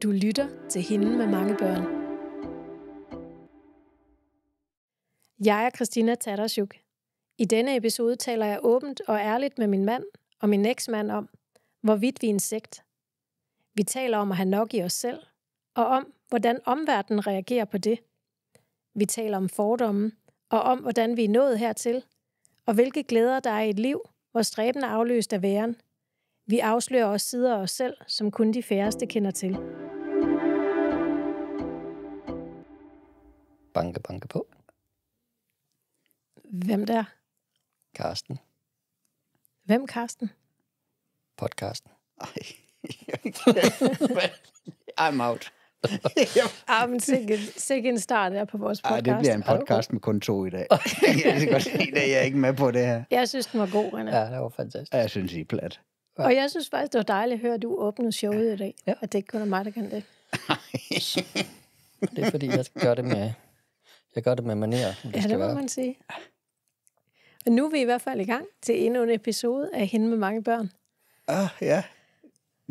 Du lytter til Hende med mange børn. Jeg er Christina Tattersjuk. I denne episode taler jeg åbent og ærligt med min mand og min eksmand om, hvorvidt vi er en sekt. Vi taler om at have nok i os selv, og om, hvordan omverdenen reagerer på det. Vi taler om fordomme, og om, hvordan vi er nået hertil, og hvilke glæder der er i et liv, hvor stræben er afløst af væren. Vi afslører også sider af os selv, som kun de færreste kender til. Banke, banke på. Hvem der? Karsten. Hvem, Karsten? Podcasten. I'm out. Men sikke en start der på vores podcast. Det bliver en podcast med kun 2 i dag. Jeg kan godt se, at jeg er ikke med på det her. Jeg synes, den var god, René. Ja, det var fantastisk. Jeg synes, I er plat. Og jeg synes faktisk, det var dejligt at høre, at du åbnede showet i dag. Ja. At det ikke kun er mig, der kan det. Det er fordi, jeg gør det med manerer. Ja, det må man sige. Og nu er vi i hvert fald i gang til endnu en episode af Hende med mange børn. Ja.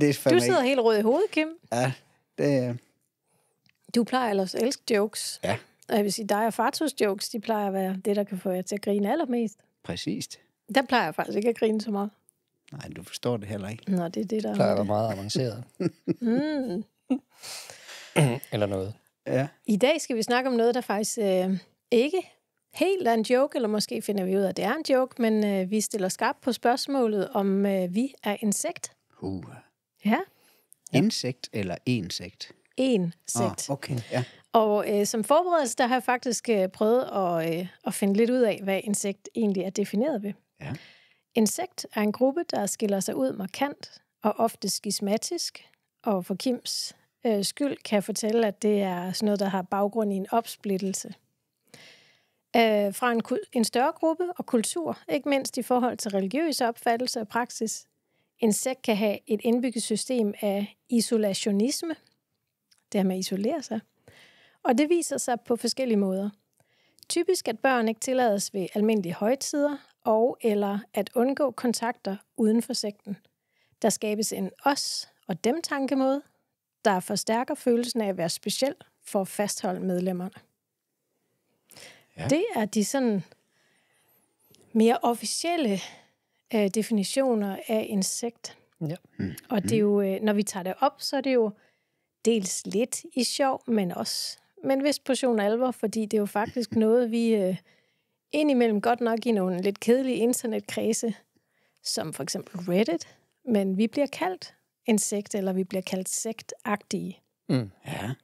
Det er du sidder helt rød i hovedet, Kim. Ja, det. Du plejer ellers at elske jokes. Ja. Og jeg vil sige, dig og Fartus jokes, de plejer at være det, der kan få jer til at grine allermest. Præcis. Der plejer jeg faktisk ikke at grine så meget. Nej, du forstår det heller ikke. Nå, det er det, der plejer at være meget avanceret. Eller noget. Ja. I dag skal vi snakke om noget, der faktisk ikke helt er en joke, eller måske finder vi ud af, at det er en joke, men vi stiller skarpt på spørgsmålet, om vi er insekt. Ja. Insekt eller insekt? Insekt. Okay, ja. Og som forberedelse, der har jeg faktisk prøvet at finde lidt ud af, hvad insekt egentlig er defineret ved. Ja. Insekt er en gruppe, der skiller sig ud markant og ofte skismatisk, og for Kims skyld kan jeg fortælle, at det er sådan noget, der har baggrund i en opsplittelse. Fra en større gruppe og kultur, ikke mindst i forhold til religiøse opfattelser og praksis. Insekt kan have et indbygget system af isolationisme, det her med at isolere sig, og det viser sig på forskellige måder. Typisk at børn ikke tillades ved almindelige højtider og eller at undgå kontakter uden for sekten. Der skabes en os- og dem-tankemåde, der forstærker følelsen af at være speciel for at fastholde medlemmerne. Ja. Det er de sådan mere officielle definitioner af insekt. Ja. Og det er jo, når vi tager det op, så er det jo dels lidt i sjov, men også med en vis portion alvor, fordi det er jo faktisk noget, vi indimellem godt nok i nogle lidt kedelige internetkredse, som for eksempel Reddit, men vi bliver kaldt insekt, eller vi bliver kaldt sektagtige. Ja.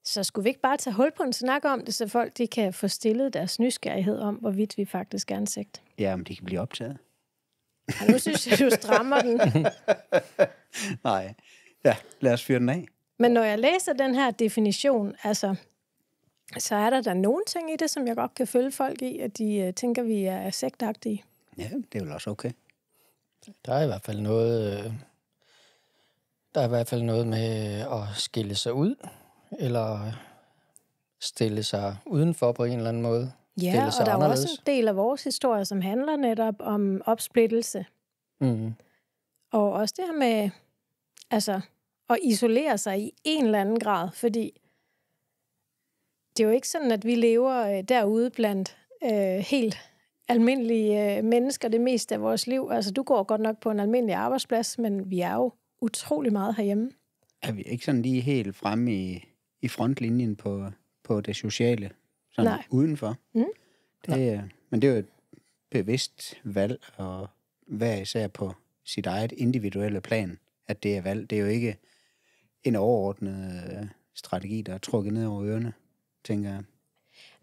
Så skulle vi ikke bare tage hul på en snak om det, så folk de kan få stillet deres nysgerrighed om, hvorvidt vi faktisk er insekt? Ja, men de kan blive optaget. Ja, nu synes jeg, du strammer den. Nej. Ja, lad os fyre den af. Men når jeg læser den her definition, altså, så er der nogle ting i det, som jeg godt kan følge folk i, at de tænker, vi er sektagtige. Ja, det er vel også okay. Der er i hvert fald noget med at skille sig ud, eller stille sig udenfor på en eller anden måde. Ja, og der er også en del af vores historie, som handler netop om opsplittelse. Mm. Og også det her med altså, at isolere sig i en eller anden grad, fordi det er jo ikke sådan, at vi lever derude blandt helt almindelige mennesker det meste af vores liv. Altså, du går godt nok på en almindelig arbejdsplads, men vi er jo utrolig meget herhjemme. Er vi ikke sådan lige helt fremme i frontlinjen på det sociale? Sådan Nej. Udenfor? Men det er jo et bevidst valg, og hver især på sit eget individuelle plan, at det er valg. Det er jo ikke en overordnet strategi, der er trukket ned over ørerne, tænker jeg.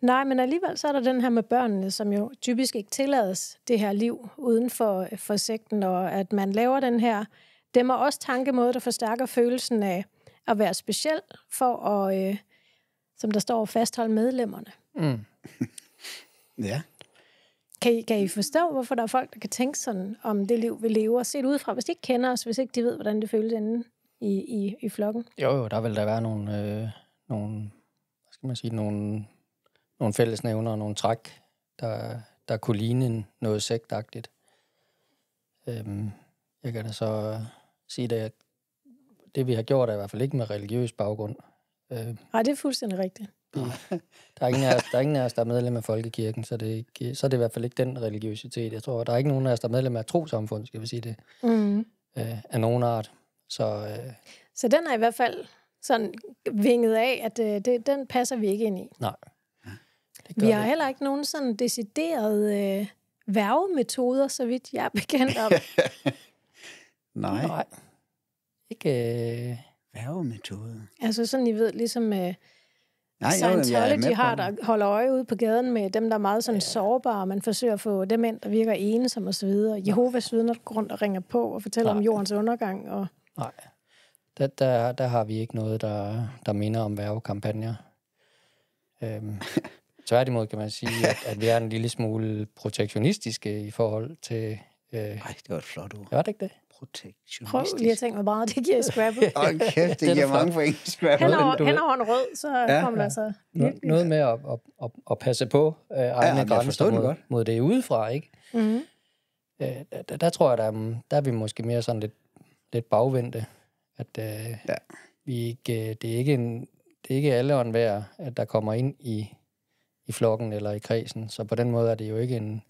Nej, men alligevel så er der den her med børnene, som jo typisk ikke tillades det her liv uden for sekten, og at man laver den her, dem er også tankemåde, der forstærker følelsen af at være speciel for at, som der står, fastholde medlemmerne. Ja. Kan I forstå, hvorfor der er folk, der kan tænke sådan om det liv, vi lever, set udefra, hvis de ikke kender os, hvis ikke de ved, hvordan det føles inde i flokken? Jo, der vil der være nogle fællesnævner og nogle træk, der kunne ligne noget sektagtigt. Jeg kan da så sige det, at det vi har gjort er i hvert fald ikke med religiøs baggrund. Nej, det er fuldstændig rigtigt. Der er ingen af os, der er medlem af folkekirken, så det er i hvert fald ikke den religiøsitet. Jeg tror, der er ikke nogen af os, der er medlem af trossamfund, skal vi sige det, af nogen art. Så den er i hvert fald sådan vinget af, at den passer vi ikke ind i. Nej. Vi har heller ikke nogen sådan deciderede værgemetoder, så vidt jeg er bekendt om. Nej. Ikke... Værgemetode. Altså sådan, I ved, ligesom Scientology har, der holder øje ude på gaden med dem, der er meget sådan sårbare, man forsøger at få dem ind, der virker ensomme og så videre. Jehovas vidner går rundt og ringer på og fortæller om jordens undergang. Og... Nej, der har vi ikke noget, der minder om værgekampagner. Tværtimod kan man sige, at vi er en lille smule protektionistiske i forhold til... det var et flot ord. Var det ikke det? Protektionistisk. Prøv lige at tænke mig meget, det giver Scrabble. Kæft, det giver mange point i Scrabble. Hen over en rød, så kommer der så... Noget med at passe på egne grænser mod det udefra, ikke? Mm-hmm. Der tror jeg, der er vi måske mere sådan lidt bagvendte. At vi ikke, det er ikke alle og enhver, at der kommer ind i flokken eller i kredsen. Så på den måde er det jo ikke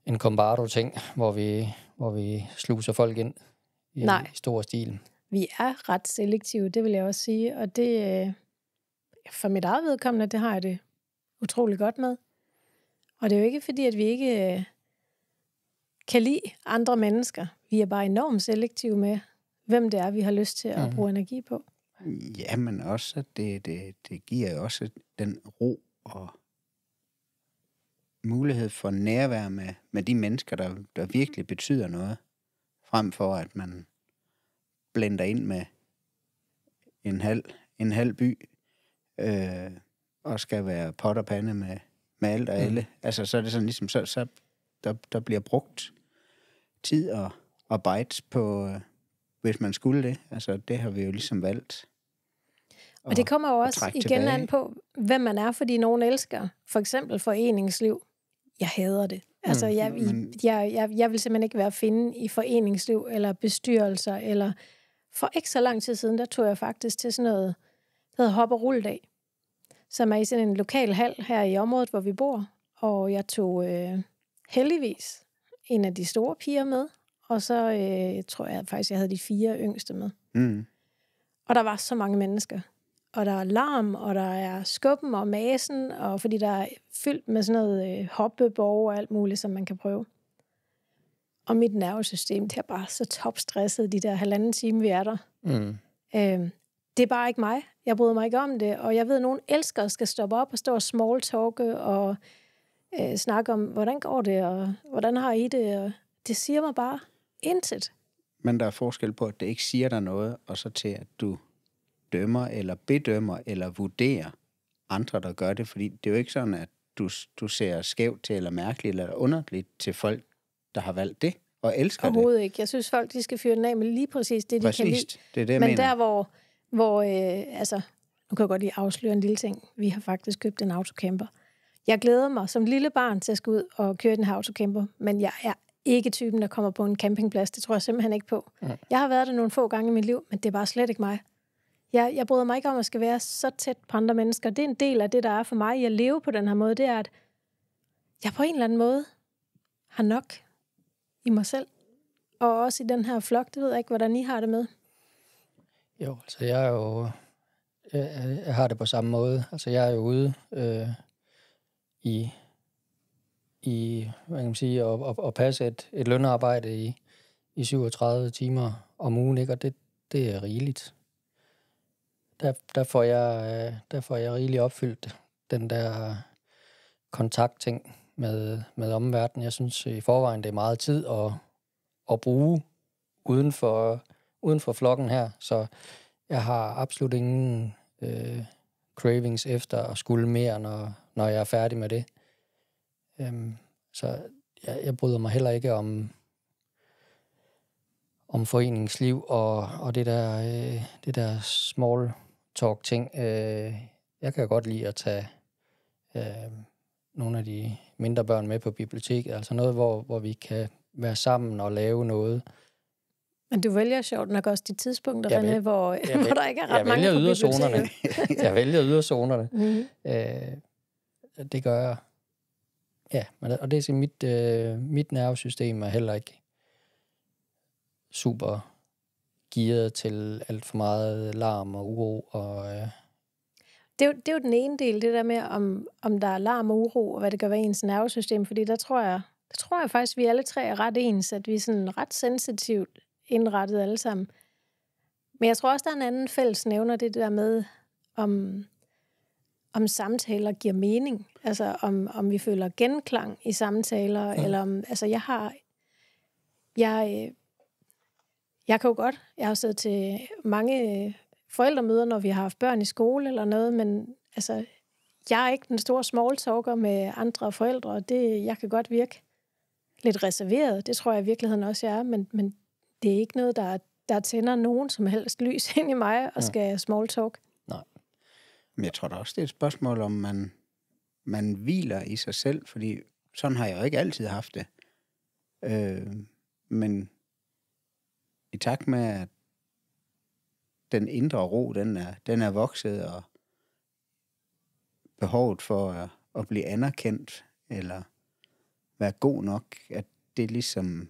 en Combardo-ting, hvor vi sluser folk ind i stor stil. Vi er ret selektive, det vil jeg også sige. Og det, for mit eget vedkommende, det har jeg det utrolig godt med. Og det er jo ikke fordi, at vi ikke kan lide andre mennesker. Vi er bare enormt selektive med, hvem det er, vi har lyst til at bruge energi på. Ja, men også, at det giver jo også den ro og mulighed for nærvær med de mennesker, der virkelig betyder noget, frem for at man blender ind med en halv by, og skal være pot og pande med alt og alle. Altså, så er det sådan ligesom, så der bliver brugt tid og bytes på, hvis man skulle det. Altså, det har vi jo ligesom valgt. Og det kommer jo også igen an på, hvem man er, fordi nogen elsker. For eksempel foreningsliv. Jeg hader det. Altså, jeg vil simpelthen ikke være at finde i foreningsliv, eller bestyrelser, eller for ikke så lang tid siden, der tog jeg faktisk til sådan noget, der hedder hop- og rulledag, som er i sådan en lokal hal her i området, hvor vi bor. Og jeg tog heldigvis en af de store piger med, og så tror jeg faktisk, jeg havde de 4 yngste med. Mm. Og der var så mange mennesker. Og der er larm, og der er skubben og masen, og fordi der er fyldt med sådan noget hoppeborg og alt muligt, som man kan prøve. Og mit nervesystem, det er bare så topstresset, de der 1,5 time, vi er der. Mm. Det er bare ikke mig. Jeg bryder mig ikke om det, og jeg ved, at nogen elsker skal stoppe op og stå og smalltalke og snakke om, hvordan går det, og hvordan har I det, og det siger mig bare intet. Men der er forskel på, at det ikke siger dig noget, og så til, at du dømmer, eller bedømmer, eller vurderer andre, der gør det. Fordi det er jo ikke sådan, at du ser skævt til, eller mærkeligt, eller underligt til folk, der har valgt det, og elsker det. Overhovedet ikke. Jeg synes, folk de skal fyre den af med lige præcis det, de kan lide. Det er det, jeg Men mener. der, hvor altså, nu kan jeg godt lige afsløre en lille ting. Vi har faktisk købt en autocamper. Jeg glæder mig som lille barn til at skulle ud og køre den her autocamper, men jeg er ikke typen, der kommer på en campingplads. Det tror jeg simpelthen ikke på. Mm. Jeg har været der nogle få gange i mit liv, men det er bare slet ikke mig. Jeg bryder mig ikke om, at skal være så tæt på andre mennesker. Det er en del af det, der er for mig i at leve på den her måde. Det er, at jeg på en eller anden måde har nok i mig selv. Og også i den her flok. Det ved jeg ikke, hvordan I har det med. Jo, altså jeg har det på samme måde. Altså jeg er jo ude i hvad kan man sige, at passe et lønarbejde i 37 timer om ugen, ikke? Og det er rigeligt. Der får jeg rigeligt opfyldt den der kontaktting med omverdenen. Jeg synes i forvejen, det er meget tid at bruge uden for flokken her, så jeg har absolut ingen cravings efter at skulle mere, når jeg er færdig med det. Så jeg bryder mig heller ikke om foreningsliv og det der small talk ting. Jeg kan godt lide at tage nogle af de mindre børn med på biblioteket, altså noget, hvor vi kan være sammen og lave noget. Men du vælger sjovt nok også de tidspunkter, René, hvor der ikke er ret mange på biblioteket. Jeg vælger yderzonerne. Mm. Det gør jeg. Ja, og det er så mit nervesystem er heller ikke super gearet til alt for meget larm og uro. Og, Det er jo den ene del, det der med, om der er larm og uro, og hvad det gør ved ens nervesystem, fordi der tror jeg faktisk, vi alle tre er ret ens, at vi er sådan ret sensitivt indrettet alle sammen. Men jeg tror også, der er en anden fælles nævner, det der med, om samtaler giver mening. Altså, om vi føler genklang i samtaler, eller om, altså, jeg kan jo godt, jeg har siddet til mange forældremøder, når vi har haft børn i skole eller noget, men altså, jeg er ikke den store smalltalker med andre forældre, og jeg kan godt virke lidt reserveret. Det tror jeg i virkeligheden også, jeg er, men det er ikke noget, der tænder nogen som helst lys ind i mig og skal smalltalk. Nej. Men jeg tror da også, det er et spørgsmål, om man hviler i sig selv, fordi sådan har jeg jo ikke altid haft det. Men i takt med, at den indre ro, den er vokset, og behovet for at blive anerkendt, eller være god nok, at det ligesom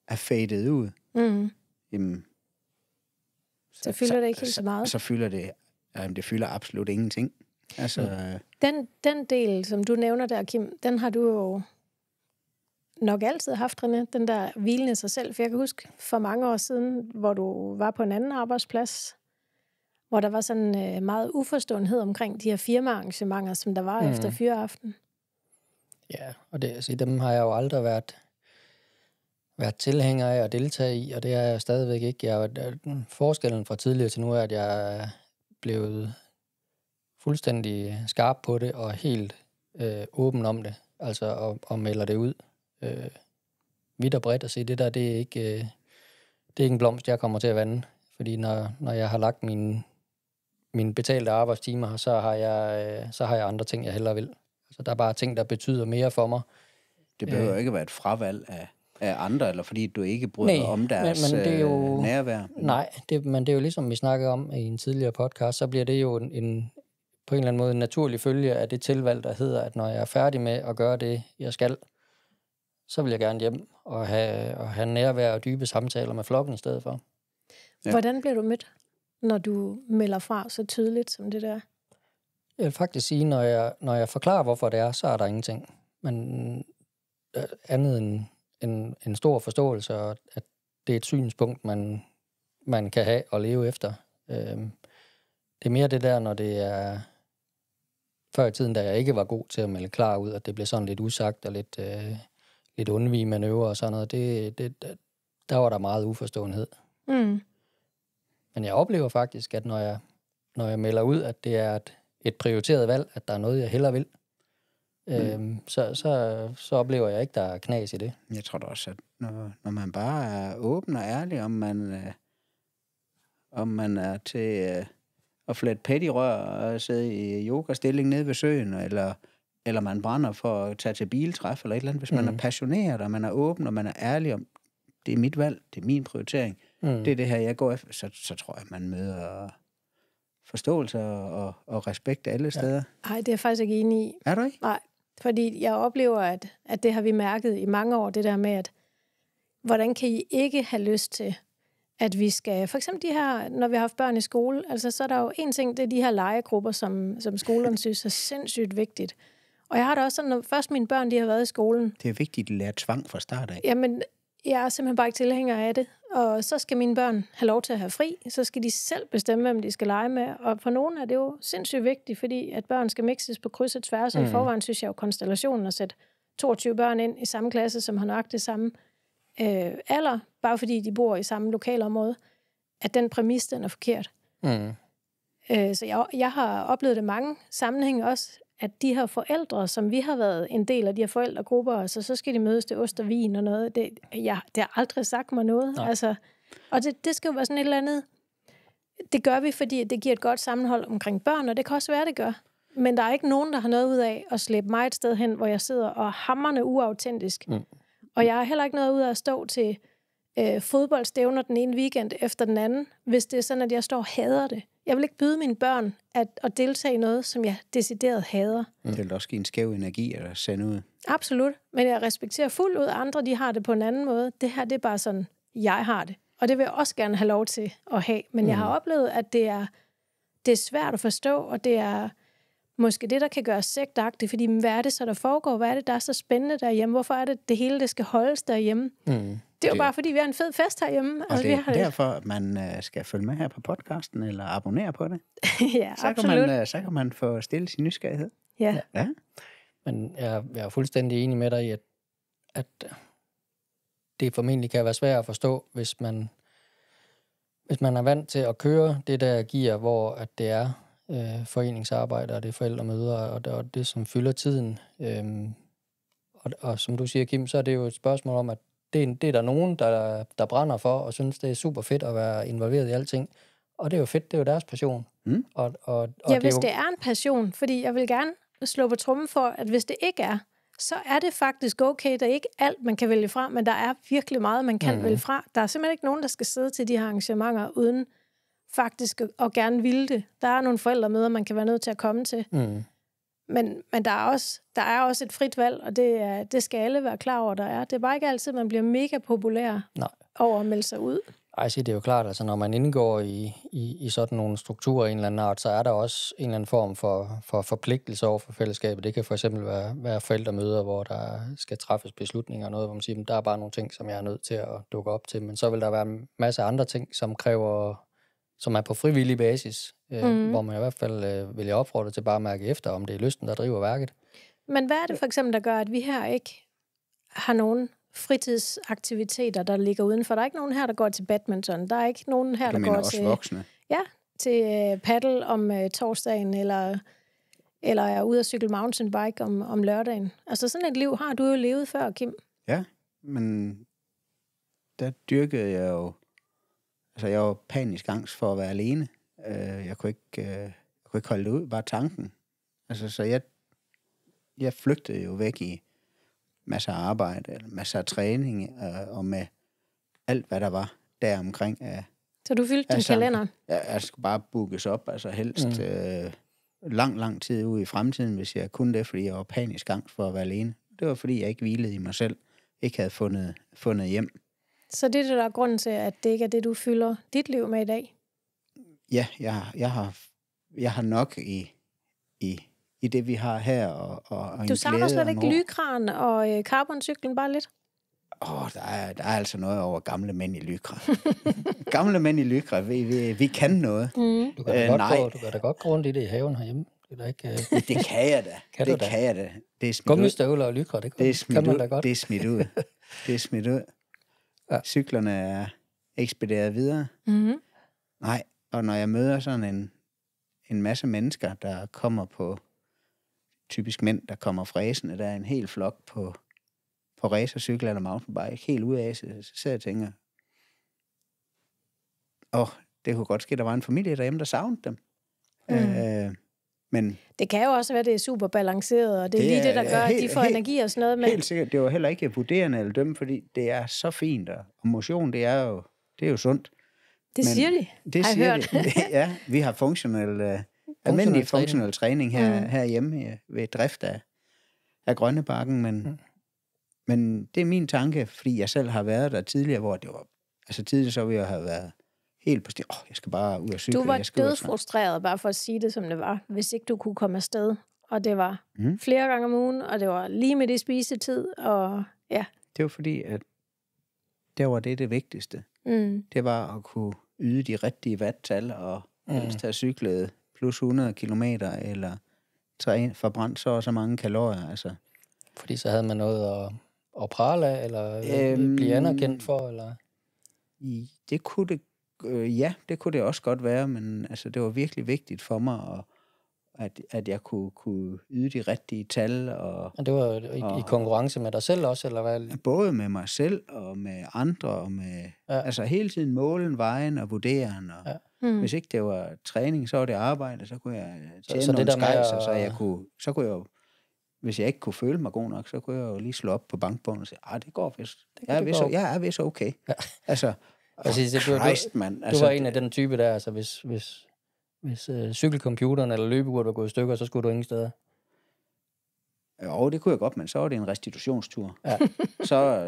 er fadet ud. Jamen, så fylder det ikke helt så meget. Så fylder det fylder absolut ingenting. Altså, den del, som du nævner der, Kim, den har du jo nok altid haft, René, den der hvilen i sig selv. For jeg kan huske for mange år siden, hvor du var på en anden arbejdsplads, hvor der var sådan meget uforståenhed omkring de her firmaarrangementer, som der var efter fyreaften. Ja, og dem har jeg jo aldrig været tilhænger af at deltage i, og det er jeg stadigvæk ikke. Forskellen fra tidligere til nu er, at jeg er blevet fuldstændig skarp på det, og helt åben om det, altså og melder det ud vidt og bredt, og sige, det der, det er ikke en blomst, jeg kommer til at vande, fordi når jeg har lagt mine betalte arbejdstimer, så har jeg andre ting, jeg hellere vil. Altså, der er bare ting, der betyder mere for mig. Det behøver jo ikke være et fravalg af andre, eller fordi du ikke bryder om deres men det er jo, nærvær. Nej, men det er jo ligesom vi snakkede om i en tidligere podcast, så bliver det jo på en eller anden måde en naturlig følge af det tilvalg, der hedder, at når jeg er færdig med at gøre det, jeg skal, så vil jeg gerne hjem og have nærvær og dybe samtaler med flokken i stedet for. Ja. Hvordan bliver du mødt, når du melder fra så tydeligt som det der? Jeg vil faktisk sige, når jeg forklarer, hvorfor det er, så er der ingenting. Men andet end en stor forståelse, og at det er et synspunkt, man kan have og leve efter. Det er mere det der, når det er før i tiden, da jeg ikke var god til at melde klar ud, at det blev sådan lidt usagt og lidt undvige manøvrer og sådan noget. Der var der meget uforståenhed. Men jeg oplever faktisk, at når jeg melder ud, at det er et prioriteret valg, at der er noget, jeg hellere vil, så oplever jeg ikke, der er knas i det. Jeg tror da også, at når man bare er åben og ærlig, om man er til at flette pettirør og sidde i yogastilling nede ved søen, eller man brænder for at tage til biltræf, eller et eller andet. Hvis man er passioneret, og man er åben, og man er ærlig om, det er mit valg, det er min prioritering, det er det her, jeg går efter, så tror jeg, man møder forståelse og respekt alle steder. Nej, det er jeg faktisk ikke enig i. Er du ikke? Nej, fordi jeg oplever, at det har vi mærket i mange år, det der med, at hvordan kan I ikke have lyst til, at vi skal, for eksempel de her, når vi har haft børn i skole, altså så er der jo en ting, det er de her legegrupper, som skolerne synes er sindssygt vigtigt. Og jeg har da også sådan, når først mine børn, de har været i skolen. Det er vigtigt at lære tvang fra start af. Jamen, jeg er simpelthen bare ikke tilhænger af det. Og så skal mine børn have lov til at have fri, så skal de selv bestemme, hvem de skal lege med. Og for nogle er det jo sindssygt vigtigt, fordi at børn skal mixes på kryds og tværs. Og i forvejen synes jeg jo konstellationen at sætte 22 børn ind i samme klasse, som har nøjagtigt det samme alder, bare fordi de bor i samme lokalområde, at den præmis, den er forkert. Så jeg har oplevet det mange sammenhænge også, at de her forældre, som vi har været en del af de her forældregrupper, altså, så skal de mødes til ost og vin og noget. Det har aldrig sagt mig noget. Altså, og det skal jo være sådan et eller andet. Det gør vi, fordi det giver et godt sammenhold omkring børn, og det kan også være, det gør. Men der er ikke nogen, der har noget ud af at slæbe mig et sted hen, hvor jeg sidder og hamrende uautentisk. Og jeg har heller ikke noget ud af at stå til fodboldstævner den ene weekend efter den anden, hvis det er sådan, at jeg står og hader det. Jeg vil ikke byde mine børn at deltage i noget, som jeg decideret hader. Det vil også give en skæv energi at sende ud. Absolut, men jeg respekterer fuldt ud, andre de har det på en anden måde. Det her, det er bare sådan, jeg har det. Og det vil jeg også gerne have lov til at have. Men jeg har oplevet, at det er svært at forstå, og det er måske det, der kan gøre sektagtigt, fordi hvad er det så, der foregår? Hvad er det, der er så spændende derhjemme? Hvorfor er det hele, det skal holdes derhjemme? Det er jo bare, fordi vi har en fed fest herhjemme. Og det er derfor, at man skal følge med her på podcasten, eller abonnere på det. Ja, absolut. Så kan man få stillet sin nysgerrighed. Ja. Men jeg er fuldstændig enig med dig i, at det formentlig kan være svært at forstå, hvis man er vant til at køre det der gear, hvor at det er foreningsarbejde, og det er forældremøder, og det, som fylder tiden. Og som du siger, Kim, så er det jo et spørgsmål om, at det er der nogen, der brænder for, og synes, det er super fedt at være involveret i alting. Og det er jo fedt, det er jo deres passion. Og hvis det er en passion, fordi jeg vil gerne slå på trummen for, at hvis det ikke er, så er det faktisk okay. Der er ikke alt, man kan vælge fra, men der er virkelig meget, man kan vælge fra. Der er simpelthen ikke nogen, der skal sidde til de her arrangementer, uden faktisk at gerne ville det. Der er nogle forældremøder, man kan være nødt til at komme til. Men der er også et frit valg, og det skal alle være klar over, der er. Det er bare ikke altid, man bliver mega populær over at melde sig ud. Ej, det er jo klart, altså når man indgår i sådan nogle strukturer i en eller anden art, så er der også en eller anden form for forpligtelse over for fællesskabet. Det kan for eksempel være forældremøder, hvor der skal træffes beslutninger og noget, hvor man siger, der er bare nogle ting, som jeg er nødt til at dukke op til. Men så vil der være en masse andre ting, som er på frivillig basis, hvor man i hvert fald vil jeg opfordre til bare at mærke efter, om det er lysten, der driver værket. Men hvad er det for eksempel, der gør, at vi her ikke har nogen fritidsaktiviteter, der ligger udenfor? Der er ikke nogen her, der går til badminton. Der er ikke nogen her, der går til voksne. Ja, til paddle om torsdagen, eller er ude at cykle mountainbike om lørdagen. Altså sådan et liv har du jo levet før, Kim. Ja, men der dyrkede jeg jo. Altså jeg var panisk angst for at være alene. Jeg kunne ikke holde det ud, bare tanken. Altså så jeg flygtede jo væk i masser af arbejde, eller masser af træning, og med alt, hvad der var der omkring. Så du fyldte din kalender? Jeg skulle bare bookes op, altså helst lang tid ude i fremtiden, hvis jeg kunne det, fordi jeg var panisk angst for at være alene. Det var, fordi jeg ikke hvilede i mig selv, ikke havde fundet hjem. Så det er det, der er grunden til, at det ikke er det, du fylder dit liv med i dag? Ja, jeg har nok i det, vi har her. Og du savner slet ikke lykran og carbon-cyklen bare lidt? Der er altså noget over gamle mænd i lykra. Gamle mænd i lykra, vi kan noget. Du kan da godt gå rundt i det i haven herhjemme. Det kan jeg da. Kan jeg da. Gummistøvler og lykra, det kan man da godt. Det er smidt ud. Ja. Cyklerne er ekspederet videre. Nej, og når jeg møder sådan en masse mennesker, der kommer på, typisk mænd, der kommer fræsende, der er en hel flok på racercykel eller mountainbike, helt ude af sig, så sidder jeg og tænker, det kunne godt ske, der var en familie derhjemme, der savnede dem. Men det kan jo også være, det er super balanceret, og det er lige det, der gør, at de får energi og sådan noget. Men helt sikkert, det var heller ikke vurderende eller dømme, fordi det er så fint, og motion, det er jo sundt. Det siger de. Det siger de. Ja, vi har almindelig funktionel træning herhjemme ved drift af Grønnebakken, men det er min tanke, fordi jeg selv har været der tidligere, hvor det var, altså tidligere så ville jeg have været helt på sted. Jeg skal bare ud og cykle. Du var dødsfrustreret, bare for at sige det, som det var, hvis ikke du kunne komme afsted. Og det var flere gange om ugen, og det var lige med i spisetid, og ja. Det var fordi, at der var det vigtigste. Det var at kunne yde de rigtige watttal, og helst have cyklet plus 100 kilometer, eller forbrændt så mange kalorier. Altså. Fordi så havde man noget at prale af, eller blive anerkendt for, eller? Det kunne det. Ja, det kunne det også godt være, men altså, det var virkelig vigtigt for mig, at jeg kunne yde de rigtige tal. Og det var i konkurrence med dig selv også, eller hvad? Både med mig selv, og med andre, og med altså hele tiden målen, vejen og vurderen. Og hvis ikke det var træning, så var det arbejde, så kunne jeg tjene nogle skejser, så kunne jeg jo hvis jeg ikke kunne føle mig god nok, så kunne jeg jo lige slå op på bankbogen og sige, det går vist. Jeg er vist okay. Ja. Altså, præcis, mand. Du var en af den type der, altså hvis cykelcomputeren eller løbeuret var gået i stykker, så skulle du ingen steder. Jo, det kunne jeg godt, men så var det en restitutionstur. Ja.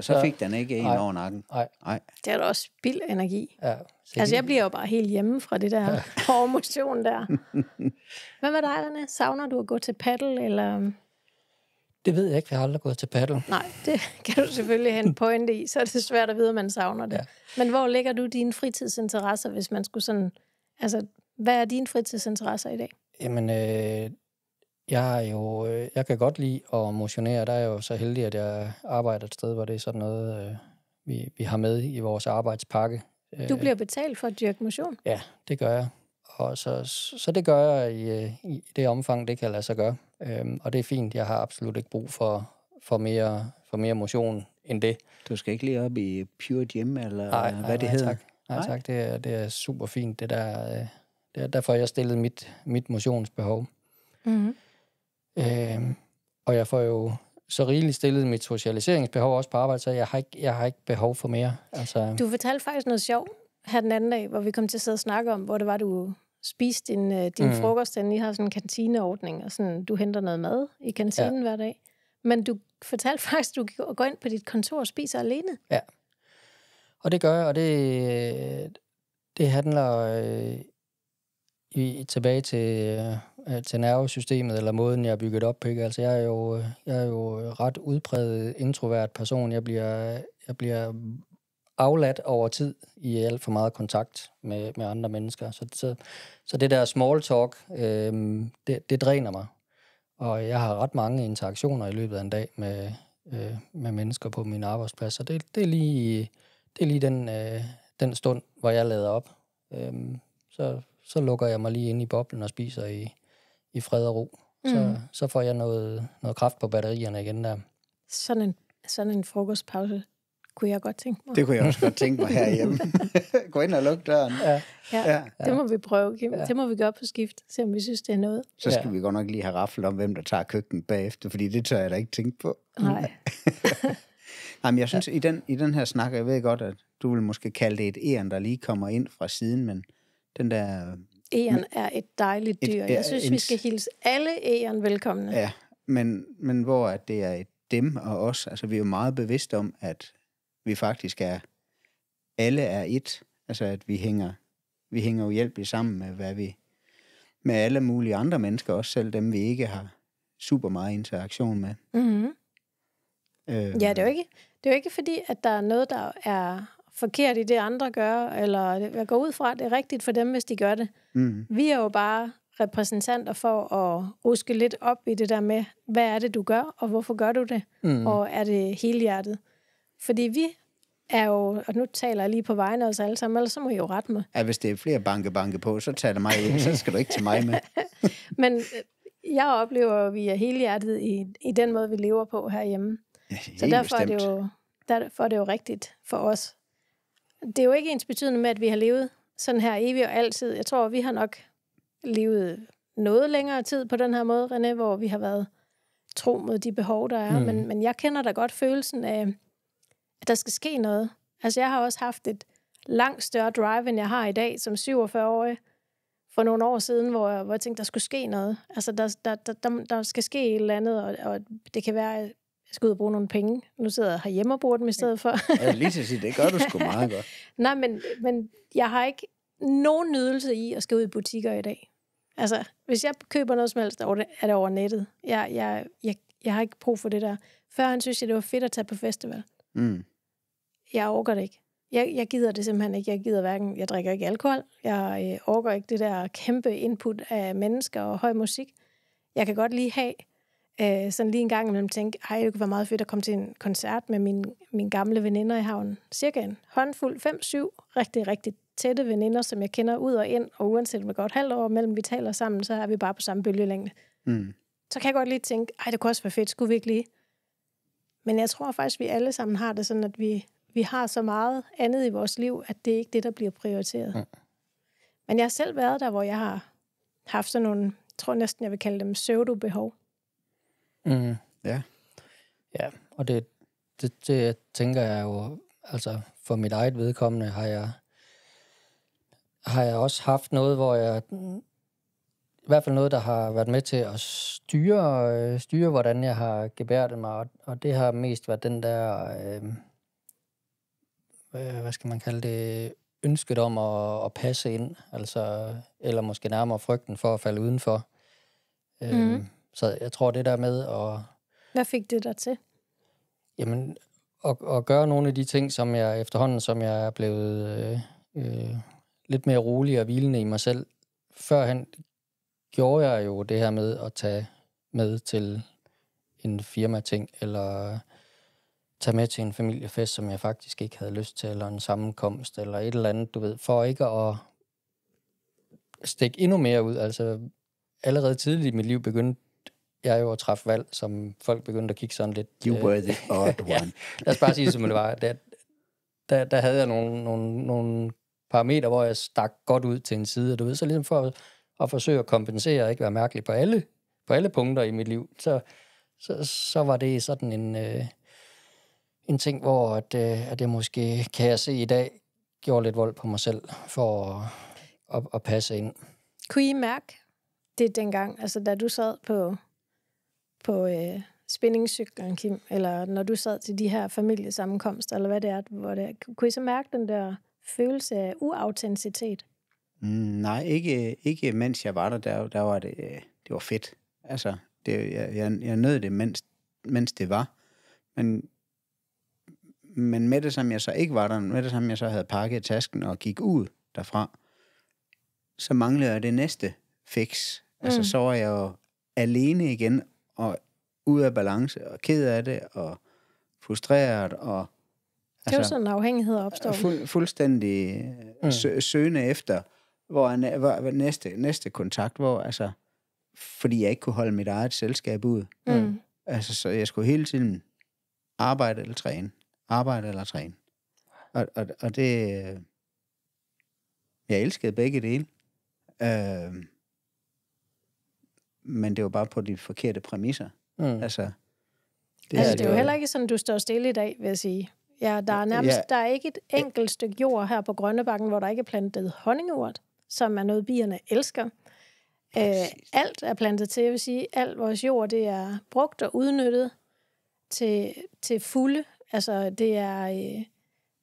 så fik den ikke en over nakken. Nej. Det er da også spild energi. Ja, altså, jeg bliver jo bare helt hjemme fra det der hårde motion der. Hvad med dig, René? Savner du at gå til paddle, eller... Det ved jeg ikke, jeg har aldrig gået til paddle. Nej, det kan du selvfølgelig have en pointe i, så er det svært at vide, at man savner det. Ja. Men hvor ligger du dine fritidsinteresser, hvis man skulle sådan... Altså, hvad er dine fritidsinteresser i dag? Jamen, jeg kan godt lide at motionere. Der er jeg jo så heldig, at jeg arbejder et sted, hvor det er sådan noget, vi har med i vores arbejdspakke. Du bliver betalt for at dyrke motion? Ja, det gør jeg. Og så det gør jeg i det omfang, det kan lade sig gøre. Og det er fint. Jeg har absolut ikke brug for mere motion end det. Du skal ikke lige op i Pure Gym, eller hvad det hedder? Tak. Nej, tak. Det er super fint. Det er derfor, jeg stillede mit motionsbehov. Mm-hmm. Og jeg får jo så rigeligt stillet mit socialiseringsbehov også på arbejde, så jeg har ikke behov for mere. Altså... Du fortalte faktisk noget sjovt her den anden dag, hvor vi kom til at sidde og snakke om, hvor det var, du spiste din frokost, I har sådan en kantineordning, og sådan, du henter noget mad i kantinen hver dag. Men du fortalte faktisk, at du går ind på dit kontor og spiser alene. Ja, og det gør jeg, og det handler tilbage til nervesystemet, eller måden, jeg er bygget op på. Ikke? Altså, jeg er jo ret udpræget introvert person. Jeg bliver afladt over tid i alt for meget kontakt med andre mennesker. Så det der small talk, det dræner mig. Og jeg har ret mange interaktioner i løbet af en dag med mennesker på min arbejdsplads. Så det er lige den stund, hvor jeg lader op. Så lukker jeg mig lige ind i boblen og spiser i fred og ro. Så får jeg noget kraft på batterierne igen der. Sådan en frokostpause kunne jeg godt tænke mig. Det kunne jeg også godt tænke mig herhjemme. Gå ind og luk døren. Ja. Det må vi prøve, Kim. Ja. Det må vi gøre på skift, se om vi synes, det er noget. Så skal vi godt nok lige have raffel om, hvem der tager køkkenet bagefter, fordi det tør jeg da ikke tænke på. Nej. Nej, men jeg synes, i den her snak, jeg ved godt, at du vil måske kalde det et æren, der lige kommer ind fra siden, men den der... Æren er et dejligt dyr. Jeg synes, vi skal hilse alle æren velkomne. Ja, men hvor at det er et dem og os, altså vi er jo meget bevidste om, at vi faktisk alle er et, altså at vi hænger uhjælpeligt sammen med alle mulige andre mennesker, også selv dem, vi ikke har super meget interaktion med. Mm-hmm. Ja, det er jo ikke fordi, at der er noget, der er forkert i det, andre gør, eller jeg går ud fra, at det er rigtigt for dem, hvis de gør det. Mm. Vi er jo bare repræsentanter for at ruske lidt op i det der med, hvad er det, du gør, og hvorfor gør du det? Og er det helhjertet? Fordi vi er jo, og nu taler jeg lige på vegne af os alle sammen, ellers så må I jo rette mig. Ja, hvis det er flere banke på, så tager det mig ind, så skal du ikke til mig med. Men jeg oplever, at vi er helhjertet i den måde, vi lever på herhjemme. Ja, så derfor er det jo rigtigt for os. Det er jo ikke ensbetydende med, at vi har levet sådan her evigt og altid. Jeg tror, vi har nok levet noget længere tid på den her måde, René, hvor vi har været tro mod de behov, der er. Men jeg kender da godt følelsen af, at der skal ske noget. Altså, jeg har også haft et langt større drive, end jeg har i dag, som 47-årig, for nogle år siden, hvor jeg tænkte, der skulle ske noget. Altså, der skal ske et eller andet, og det kan være, at jeg skal ud og bruge nogle penge. Nu sidder jeg herhjemme og bruger dem i stedet for. Ja, lige til at sige, det gør du sgu meget godt. Nej, men jeg har ikke nogen nydelse i at skal ud i butikker i dag. Altså, hvis jeg køber noget som helst, er det over nettet. Jeg har ikke brug for det der. Førhen synes jeg, det var fedt at tage på festival. Mm. Jeg orker det ikke. Jeg gider det simpelthen ikke. Jeg drikker ikke alkohol. Jeg orker ikke det der kæmpe input af mennesker og høj musik. Jeg kan godt lige have sådan lige en gang imellem tænke, det kunne være meget fedt at komme til en koncert med mine gamle veninder i havnen. Cirka en håndfuld, 5-7 rigtig, rigtig tætte veninder, som jeg kender ud og ind, og uanset med godt halvt år mellem vi taler sammen, så er vi bare på samme bølgelængde. Mm. Så kan jeg godt lige tænke, det kunne også være fedt, skulle vi ikke lige? Men jeg tror faktisk, vi alle sammen har det sådan, at vi har så meget andet i vores liv, at det er ikke det, der bliver prioriteret. Mm. Men jeg har selv været der, hvor jeg har haft sådan nogle, jeg tror næsten, jeg vil kalde dem pseudo-behov. Mm. Ja. Ja, og det tænker jeg jo, altså for mit eget vedkommende har jeg også haft noget, hvor jeg, i hvert fald noget, der har været med til at styre hvordan jeg har gebærdet mig, og det har mest været den der, hvad skal man kalde det, ønsket om at passe ind, altså, eller måske nærmere frygten for at falde udenfor. Så jeg tror, det der med at... Hvad fik det der til? Jamen, at gøre nogle af de ting, som jeg efterhånden, som jeg er blevet lidt mere rolig og hvilende i mig selv. Førhen gjorde jeg jo det her med at tage med til en firmating, eller tage med til en familiefest, som jeg faktisk ikke havde lyst til, eller en sammenkomst, eller et eller andet, du ved, for ikke at stikke endnu mere ud. Altså, allerede tidligt i mit liv begyndte jeg jo at træffe valg, som folk begyndte at kigge sådan lidt... You were the odd one. Ja, lad os bare sige, som det var. Der havde jeg nogle parametre, hvor jeg stak godt ud til en side, og du ved, så ligesom for at forsøge at kompensere og ikke være mærkelig på alle punkter i mit liv, så var det sådan en ting, hvor at jeg måske, kan jeg se i dag, gjorde lidt vold på mig selv for at passe ind. Kunne I mærke det dengang, altså da du sad på spændingscyklen, Kim, eller når du sad til de her familiesammenkomster, eller hvad det er, kunne I så mærke den der følelse af uautenticitet? Nej, ikke mens jeg var der var det var fedt. Altså, jeg nød det, mens det var. Men med det, som jeg så ikke var der, med det, som jeg så havde pakket tasken og gik ud derfra, så manglede jeg det næste fix. Altså, så var jeg jo alene igen, og ude af balance, og ked af det, og frustreret, og... Det er jo sådan en afhængighed opstår. Fuldstændig søgende efter, hvor næste kontakt, hvor altså, fordi jeg ikke kunne holde mit eget selskab ud. Altså, så jeg skulle hele tiden arbejde eller træne. Og det... Jeg elskede begge dele. Men det var bare på de forkerte præmisser. Altså, det er jo heller ikke sådan, du står stille i dag, vil jeg sige. Ja, der er nærmest, der er ikke et enkelt stykke jord her på Grønnebakken, hvor der ikke er plantet honningurt, som er noget, bierne elsker. Alt er plantet til, jeg vil sige, alt vores jord, det er brugt og udnyttet til fulde. Altså, det er,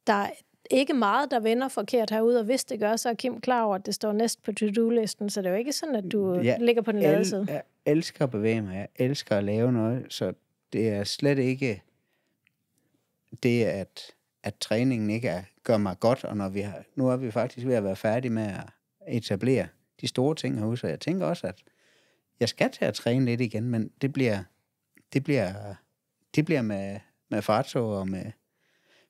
der er ikke meget, der vender forkert herude, og hvis det gør, så er Kim klar over, at det står næst på to-do-listen, så det er jo ikke sådan, at du ligger på den lade side. Jeg elsker at bevæge mig, jeg elsker at lave noget, så det er slet ikke det, at træningen ikke gør mig godt, og nu er vi faktisk ved at være færdige med at etablere de store ting herude, så jeg tænker også, at jeg skal til at træne lidt igen, men det bliver med fartog og med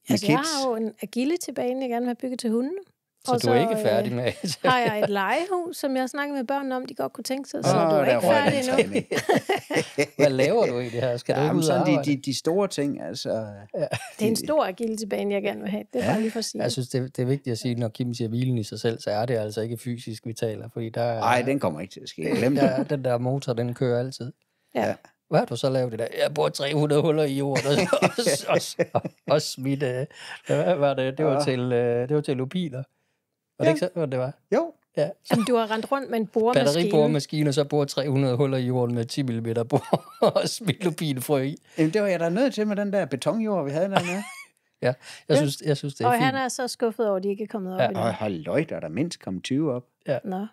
kids. Jeg har jo en agility-bane, jeg gerne vil have bygget til hundene. Så du er ikke færdig med det? Har jeg et legehus, som jeg snakker med børnene om, de godt kunne tænke sig, så du er ikke færdig endnu. Hvad laver du i det her? Skal du ikke ud og arbejde? De store ting, altså... Ja. Det er en stor agility-bane, jeg gerne vil have. Det er bare lige for at sige. Jeg synes, det er vigtigt at sige, når Kim siger hvilen i sig selv, så er det altså ikke fysisk, vi taler. Fordi nej, den kommer ikke til at ske. Glem det. Den der motor, den kører altid. Ja. Hvad har du så lavet det der? Jeg bor 300 huller i jorden. Og smidt... Hvad var det? Det var til lupiner. Var det ikke så, det var? Jo. Ja. Som du har rendt rundt med en boremaskine. Batteriboremaskine, og så bor 300 huller i jorden med 10 mm bor og smidt lupinefrø i. Jamen, det var jeg da nødt til med den der betonjord, vi havde dernede. Ja, jeg synes, det er fint. Og han er så skuffet over, at de ikke er kommet op endnu. Og hold der er der mindst kommet 20 op. Ja. Nå.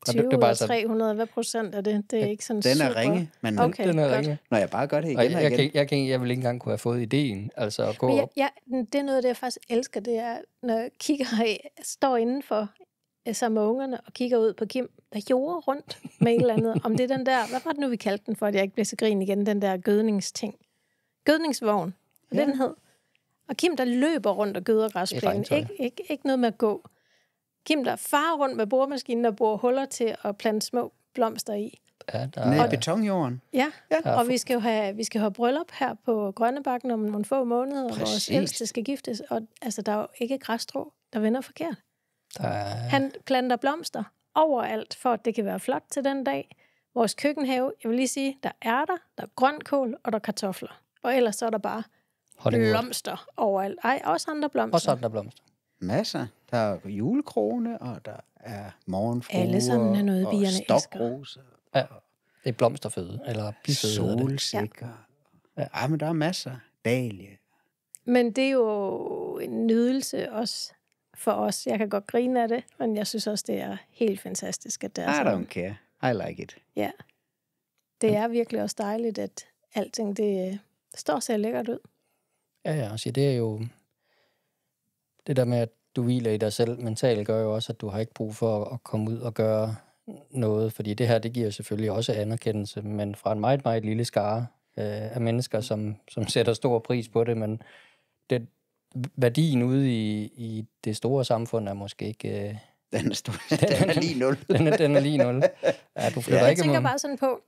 20 og 300, hvad procent er det? Det er ikke sådan den super. er ringe, men okay, den er ringe. Når jeg bare gør det igen jeg vil ikke engang kunne have fået ideen, altså at gå op. Det er noget af det, jeg faktisk elsker, det er, når jeg står indenfor sammen med ungerne og kigger ud på Kim, der jorder rundt med et eller andet. Om det er den der, hvad var det nu, vi kaldte den, for at jeg ikke blev så grin igen, den der gødningsting. Gødningsvogn, den hed. Og Kim, der løber rundt og gøder græsplænen. Ikke noget med at gå. Kim, der farer rundt med boremaskinen og borer huller til at plante små blomster i. Ja, nede i betonjorden. Ja, og vi skal jo have bryllup her på Grønnebakken om nogle få måneder, og vores ældste skal giftes. Og altså, der er jo ikke græsstrå, der vender forkert. Han planter blomster overalt, for at det kan være flot til den dag. Vores køkkenhave, jeg vil lige sige, der er grønkål, og der er kartofler. Og ellers så er der bare blomster overalt. Ej, også andre blomster. Også andre blomster. Masser. Der er julekrone, og der er morgenfruer. Alle sammen er noget, og bierne elsker. stokrose. Ja, det er blomsterføde, eller biføde. Solsikker. Ja, men der er masser. Dahlie. Men det er jo en nydelse også for os. Jeg kan godt grine af det, men jeg synes også, det er helt fantastisk, at det er sådan. I don't care. I like it. Ja. Det er virkelig også dejligt, at alting det står så lækkert ud. Ja, så det er jo det der med, at du hviler i dig selv mentalt, gør jo også, at du har ikke brug for at komme ud og gøre noget, fordi det her, det giver selvfølgelig også anerkendelse, men fra en meget, meget lille skare af mennesker, som sætter stor pris på det, men værdien ude i det store samfund er måske ikke... Den er lige 0. den er lige 0. Ja, du flytter Jeg ikke tænker bare sådan på,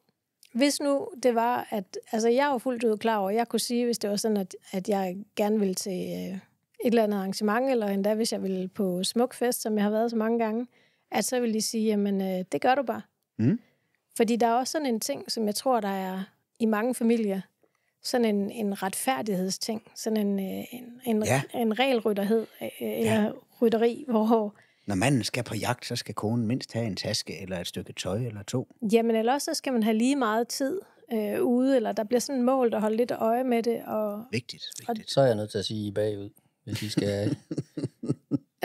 hvis nu det var, at... Altså, jeg er jo fuldt ud klar over, jeg kunne sige, hvis det var sådan, at jeg gerne ville til et eller andet arrangement, eller endda hvis jeg ville på Smukfest, som jeg har været så mange gange, at så ville de sige, jamen, det gør du bare. Mm. Fordi der er også sådan en ting, som jeg tror, der er i mange familier, sådan en retfærdighedsting, sådan en regelrytterhed, eller rytteri, hvor... Når manden skal på jagt, så skal konen mindst have en taske, eller et stykke tøj, eller 2. Jamen, eller også så skal man have lige meget tid ude, eller der bliver sådan et mål, der holder lidt øje med det. Og, Vigtigt. Så er jeg nødt til at sige bagud, hvis I skal...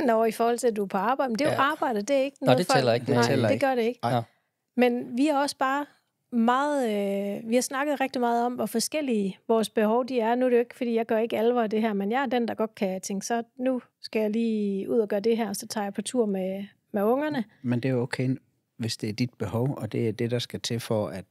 Når i forhold til, at du er på arbejde. Men det er jo arbejde, det er ikke noget... Nå, det tæller ikke. Nej, det gør det ikke. Ja. Men vi er også bare meget... vi har snakket rigtig meget om, hvor forskellige vores behov de er. Nu er det jo ikke, fordi jeg gør ikke alvor af det her, men jeg er den, der godt kan tænke, så nu skal jeg lige ud og gøre det her, og så tager jeg på tur med ungerne. Men det er jo okay, hvis det er dit behov, og det er det, der skal til for, at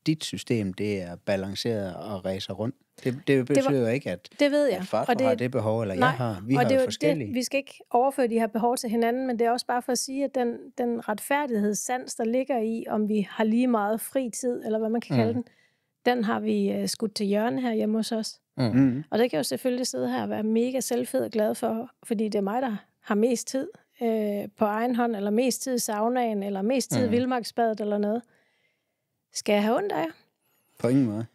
dit system, det er balanceret og ræser rundt. Det betyder jo ikke, at, det ved jeg. at farfar har det behov, eller nej, jeg har. Vi og har det er jo forskellige. vi skal ikke overføre de her behov til hinanden, men det er også bare for at sige, at den retfærdighedssans, der ligger i, om vi har lige meget fri tid, eller hvad man kan kalde den har vi skudt til hjørne her hjemme hos os. Mm. Og det kan jeg jo selvfølgelig sidde her og være mega selvfed og glad for, fordi det er mig, der har mest tid på egen hånd, eller mest tid i saunaen, eller mest tid i vildmarksbadet, eller noget. Skal jeg have ondt af jer? På ingen måde.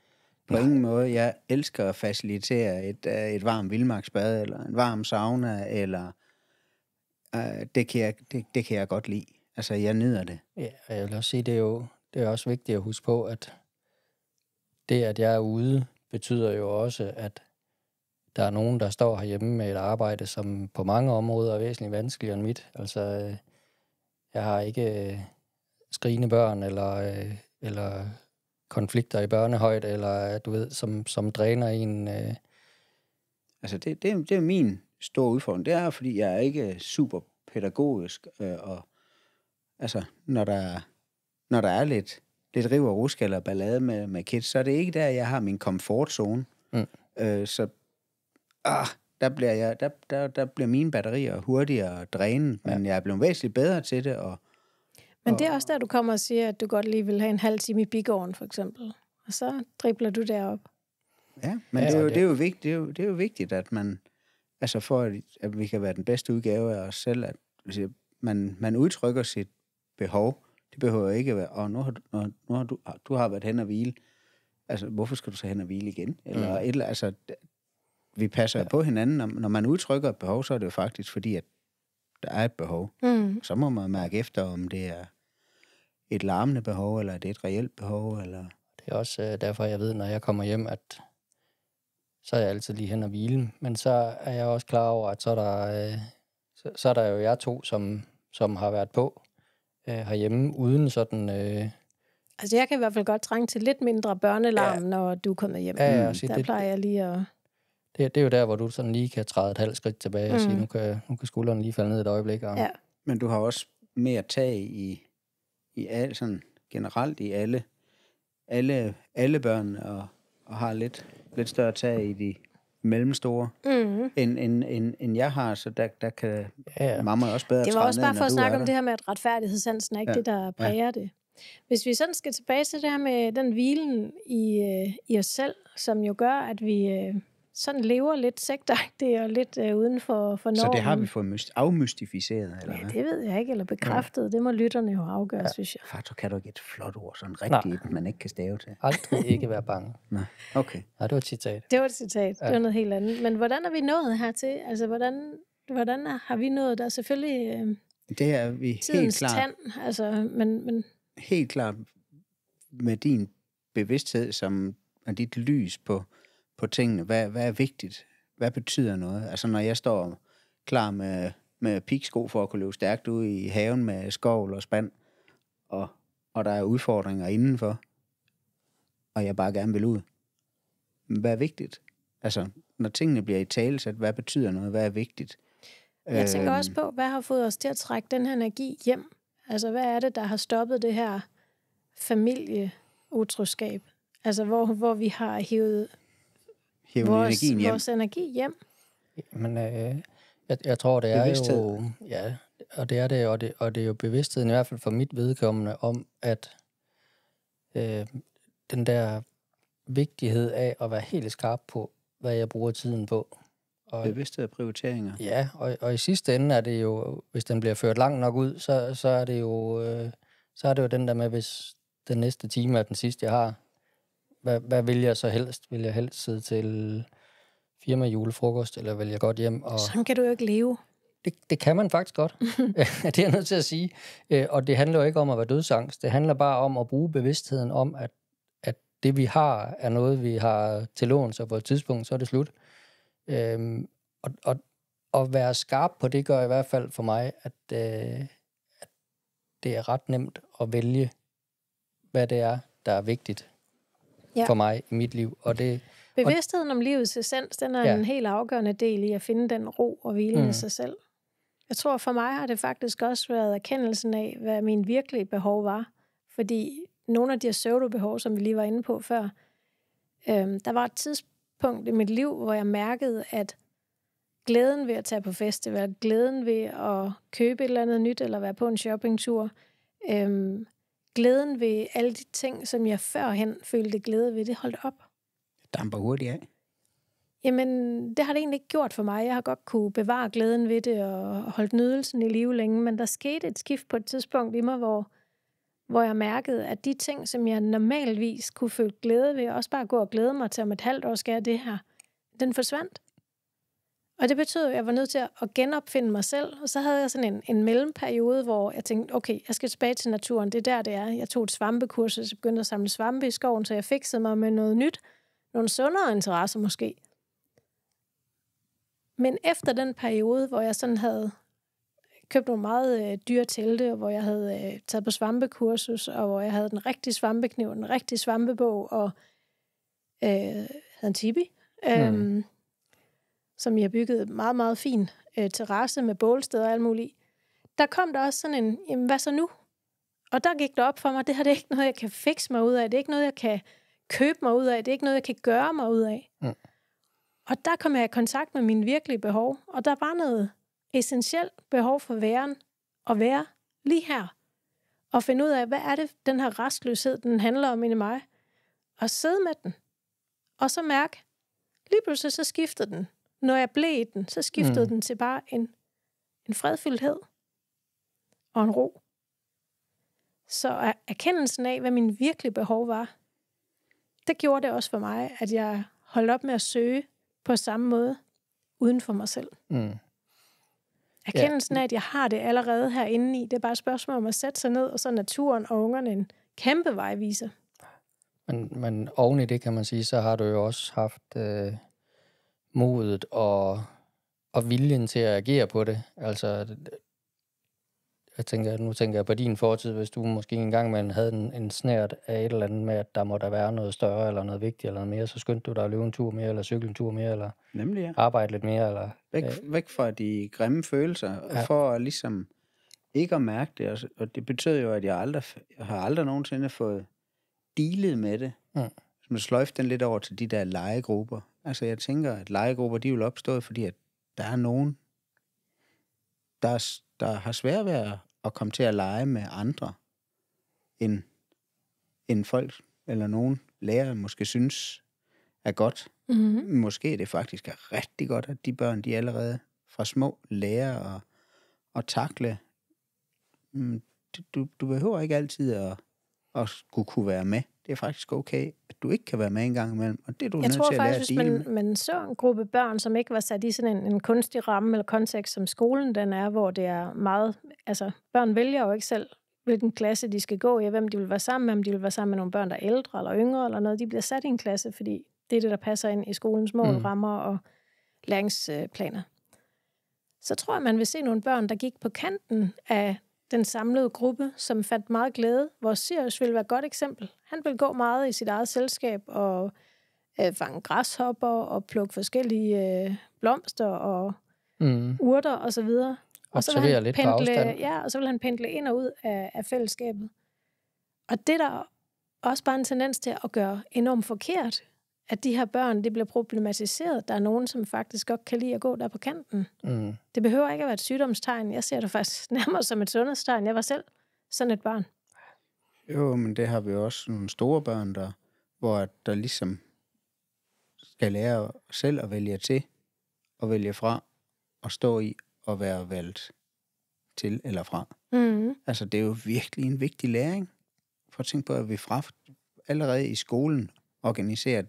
På ingen måde. Jeg elsker at facilitere et varmt vildmarksbad, eller en varm sauna, eller det kan jeg godt lide. Altså, jeg nyder det. Ja, jeg vil også sige, det er også vigtigt at huske på, at det, at jeg er ude, betyder jo også, at der er nogen, der står herhjemme med et arbejde, som på mange områder er væsentligt vanskeligere end mit. Altså, jeg har ikke skrigende børn, eller konflikter i børnehøjde, eller du ved, som dræner en. Altså, det er min store udfordring. Det er, fordi jeg er ikke super pædagogisk, og altså, når der er lidt riv og rusk eller ballade med kids, så er det ikke der, jeg har min komfortzone. Så der bliver mine batterier hurtigere drænet, men jeg er blevet væsentligt bedre til det. Men det er også der, du kommer og siger, at du godt lige vil have en halv time i bigården, for eksempel. Og så dribler du derop. Ja, men det er jo vigtigt, at man, altså for at vi kan være den bedste udgave af os selv, at man udtrykker sit behov. Det behøver ikke at være, nu har du har været hen og hvile. Altså, hvorfor skal du så hen og hvile igen? Eller altså, vi passer på hinanden. Når man udtrykker et behov, så er det jo faktisk fordi, at der er et behov. Så må man mærke efter, om det er et larmende behov, eller det er et reelt behov. Eller... Det er også derfor, jeg ved, når jeg kommer hjem, at så er jeg altid lige hen og hvile. Men så er jeg også klar over, at så er der jo jer to, som har været på herhjemme, uden sådan... Altså, jeg kan i hvert fald godt trænge til lidt mindre børnelarm, når du kommer hjem. Ja, der plejer jeg lige at... Det er jo der, hvor du sådan lige kan træde et halvt skridt tilbage og sige, nu kan skulderen lige falde ned et øjeblik. Og... Ja. Men du har også mere tag i alt, sådan generelt i alle børn, og har lidt større tag i de mellemstore, end jeg har, så der kan mamma også bedre. Det var også bare for at snakke om det her med, at retfærdighedssansen er ikke det, der præger det. Hvis vi sådan skal tilbage til det her med den hvilen i os selv, som jo gør, at vi sådan lever lidt sektagtigt og lidt uden for normen. Så det har vi fået afmystificeret, eller Ja, hvad? det ved jeg ikke, eller bekræftet. Det må lytterne jo afgøre, synes jeg. Fato, kan du ikke et flot ord, sådan rigtigt, man ikke kan stave til? Aldrig ikke være bange. Nej, okay. Nej, det var et citat. Det var et citat. Det var noget helt andet. Men hvordan er vi nået hertil? Altså, hvordan har vi nået? Der er selvfølgelig Det er vi helt tidens klart. tand. Altså, men Helt klart med din bevidsthed som og dit lys på tingene. Hvad er vigtigt? Hvad betyder noget? Altså, når jeg står klar med pigsko for at kunne løbe stærkt ud i haven med skovl og spand, og der er udfordringer indenfor, og jeg bare gerne vil ud. Hvad er vigtigt? Altså, når tingene bliver i talesat, hvad betyder noget? Hvad er vigtigt? jeg tænker også på, hvad har fået os til at trække den her energi hjem? Altså, hvad er det, der har stoppet det her familieutroskab? Altså, hvor vi har hævet vores energi hjem? Men jeg tror, det er Bevidsthed. jo... Ja, og det er det, og det er jo bevidstheden, i hvert fald for mit vedkommende, om, at den der vigtighed af at være helt skarp på, hvad jeg bruger tiden på. Og, Bevidsthed og prioriteringer. ja, og i sidste ende er det jo, hvis den bliver ført langt nok ud, så er det jo den der med, hvis den næste time er den sidste, jeg har, hvad vil jeg så helst? Vil jeg helst sidde til firma julefrokost, eller vil jeg godt hjem? Og Sådan kan du jo ikke leve. det kan man faktisk godt. Det er jeg nødt til at sige. Og det handler jo ikke om at være dødsangst. Det handler bare om at bruge bevidstheden om, at det vi har, er noget, vi har til lån, så på et tidspunkt, så er det slut. Og være skarp på det gør i hvert fald for mig, at det er ret nemt at vælge, hvad det er, der er vigtigt for mig i mit liv. Og det, Bevidstheden om livets essens, den er en helt afgørende del i at finde den ro og hvile i sig selv. Jeg tror, for mig har det faktisk også været erkendelsen af, hvad min virkelige behov var. Fordi nogle af de her pseudobehov, som vi lige var inde på før, der var et tidspunkt i mit liv, hvor jeg mærkede, at glæden ved at tage på festival, glæden ved at købe et eller andet nyt, eller være på en shoppingtur, glæden ved alle de ting, som jeg førhen følte glæde ved, det holdt op. Damper hurtigt af. Jamen, det har det egentlig ikke gjort for mig. Jeg har godt kunne bevare glæden ved det og holdt nydelsen i live længe, men der skete et skift på et tidspunkt i mig, hvor jeg mærkede, at de ting, som jeg normalvis kunne føle glæde ved, også bare gå og glæde mig til om et halvt år skal jeg det her, den forsvandt. Og det betød, at jeg var nødt til at genopfinde mig selv, og så havde jeg sådan en mellemperiode, hvor jeg tænkte, okay, jeg skal tilbage til naturen, det er der, det er. Jeg tog et svampekursus, så jeg begyndte at samle svampe i skoven, så jeg fiksede mig med noget nyt, nogle sundere interesser måske. Men efter den periode, hvor jeg sådan havde købt nogle meget dyre telte, og hvor jeg havde taget på svampekursus, og hvor jeg havde den rigtige svampekniv, den rigtige svampebog, og havde en tipi, som jeg byggede meget, meget fin terrasse med bålsted og alt muligt. Der kom der også sådan en, jamen hvad så nu? Og der gik det op for mig, det her det er ikke noget, jeg kan fikse mig ud af, det er ikke noget, jeg kan købe mig ud af, det er ikke noget, jeg kan gøre mig ud af. Og der kom jeg i kontakt med mine virkelige behov, og der var noget essentielt behov for væren, at være lige her, og finde ud af, hvad er det, den her restløshed, den handler om inde i mig, og sidde med den, og så mærke, lige pludselig så skiftede den. Når jeg blev i den, så skiftede den til bare en fredfyldthed og en ro. Så erkendelsen af, hvad min virkelige behov var, det gjorde det også for mig, at jeg holdt op med at søge på samme måde uden for mig selv. Erkendelsen af, at jeg har det allerede herinde i, det er bare et spørgsmål om at sætte sig ned, og så er naturen og ungerne en kæmpe vejviser. Men oven i det, kan man sige, så har du jo også haft modet og viljen til at agere på det. Altså, nu tænker jeg på din fortid, hvis du måske engang man havde en snært af et eller andet med, at der må der være noget større, eller noget vigtigt, eller noget mere, så skyndte du dig at løbe en tur mere, eller cykle en tur mere, eller Nemlig, arbejde lidt mere, eller... Væk fra de grimme følelser, for ligesom ikke at mærke det, og det betød jo, at jeg har aldrig nogensinde fået dealet med det. Så man sløjfte den lidt over til de der legegrupper. Altså jeg tænker, at legegrupper, de er jo opstået, fordi at der er nogen, der har svært ved at komme til at lege med andre, end folk eller nogen lærere måske synes er godt. Måske er det faktisk rigtig godt, at de børn, de allerede fra små lærer at takle. Du behøver ikke altid at skulle kunne være med. Det er faktisk okay, at du ikke kan være med en gang imellem, og det er du nødt til at lære at faktisk, dele med. hvis man så en gruppe børn, som ikke var sat i sådan en kunstig ramme eller kontekst, som skolen den er, hvor det er meget... Altså, børn vælger jo ikke selv, hvilken klasse de skal gå i, hvem de vil være sammen med, om de vil være sammen med nogle børn, der er ældre eller yngre eller noget. De bliver sat i en klasse, fordi det er det, der passer ind i skolens mål, rammer og læringsplaner. Så tror jeg, man vil se nogle børn, der gik på kanten af den samlede gruppe, som fandt meget glæde. Hvor Sirius ville være et godt eksempel. Han vil gå meget i sit eget selskab og fange græshopper og plukke forskellige blomster og urter og så videre. Og så vil han lidt pendle, på afstand. Ja, og så vil han pendle ind og ud af fællesskabet. Og det er der også bare en tendens til at gøre enormt forkert, at de her børn, det bliver problematiseret. Der er nogen, som faktisk godt kan lide at gå der på kanten. Det behøver ikke at være et sygdomstegn. Jeg ser det faktisk nærmere som et sundhedstegn. Jeg var selv sådan et barn. Jo, men det har vi også nogle store børn, hvor der ligesom skal lære selv at vælge til og vælge fra og stå i og være valgt til eller fra. Altså, det er jo virkelig en vigtig læring. For at tænke på, at vi allerede i skolen organiserer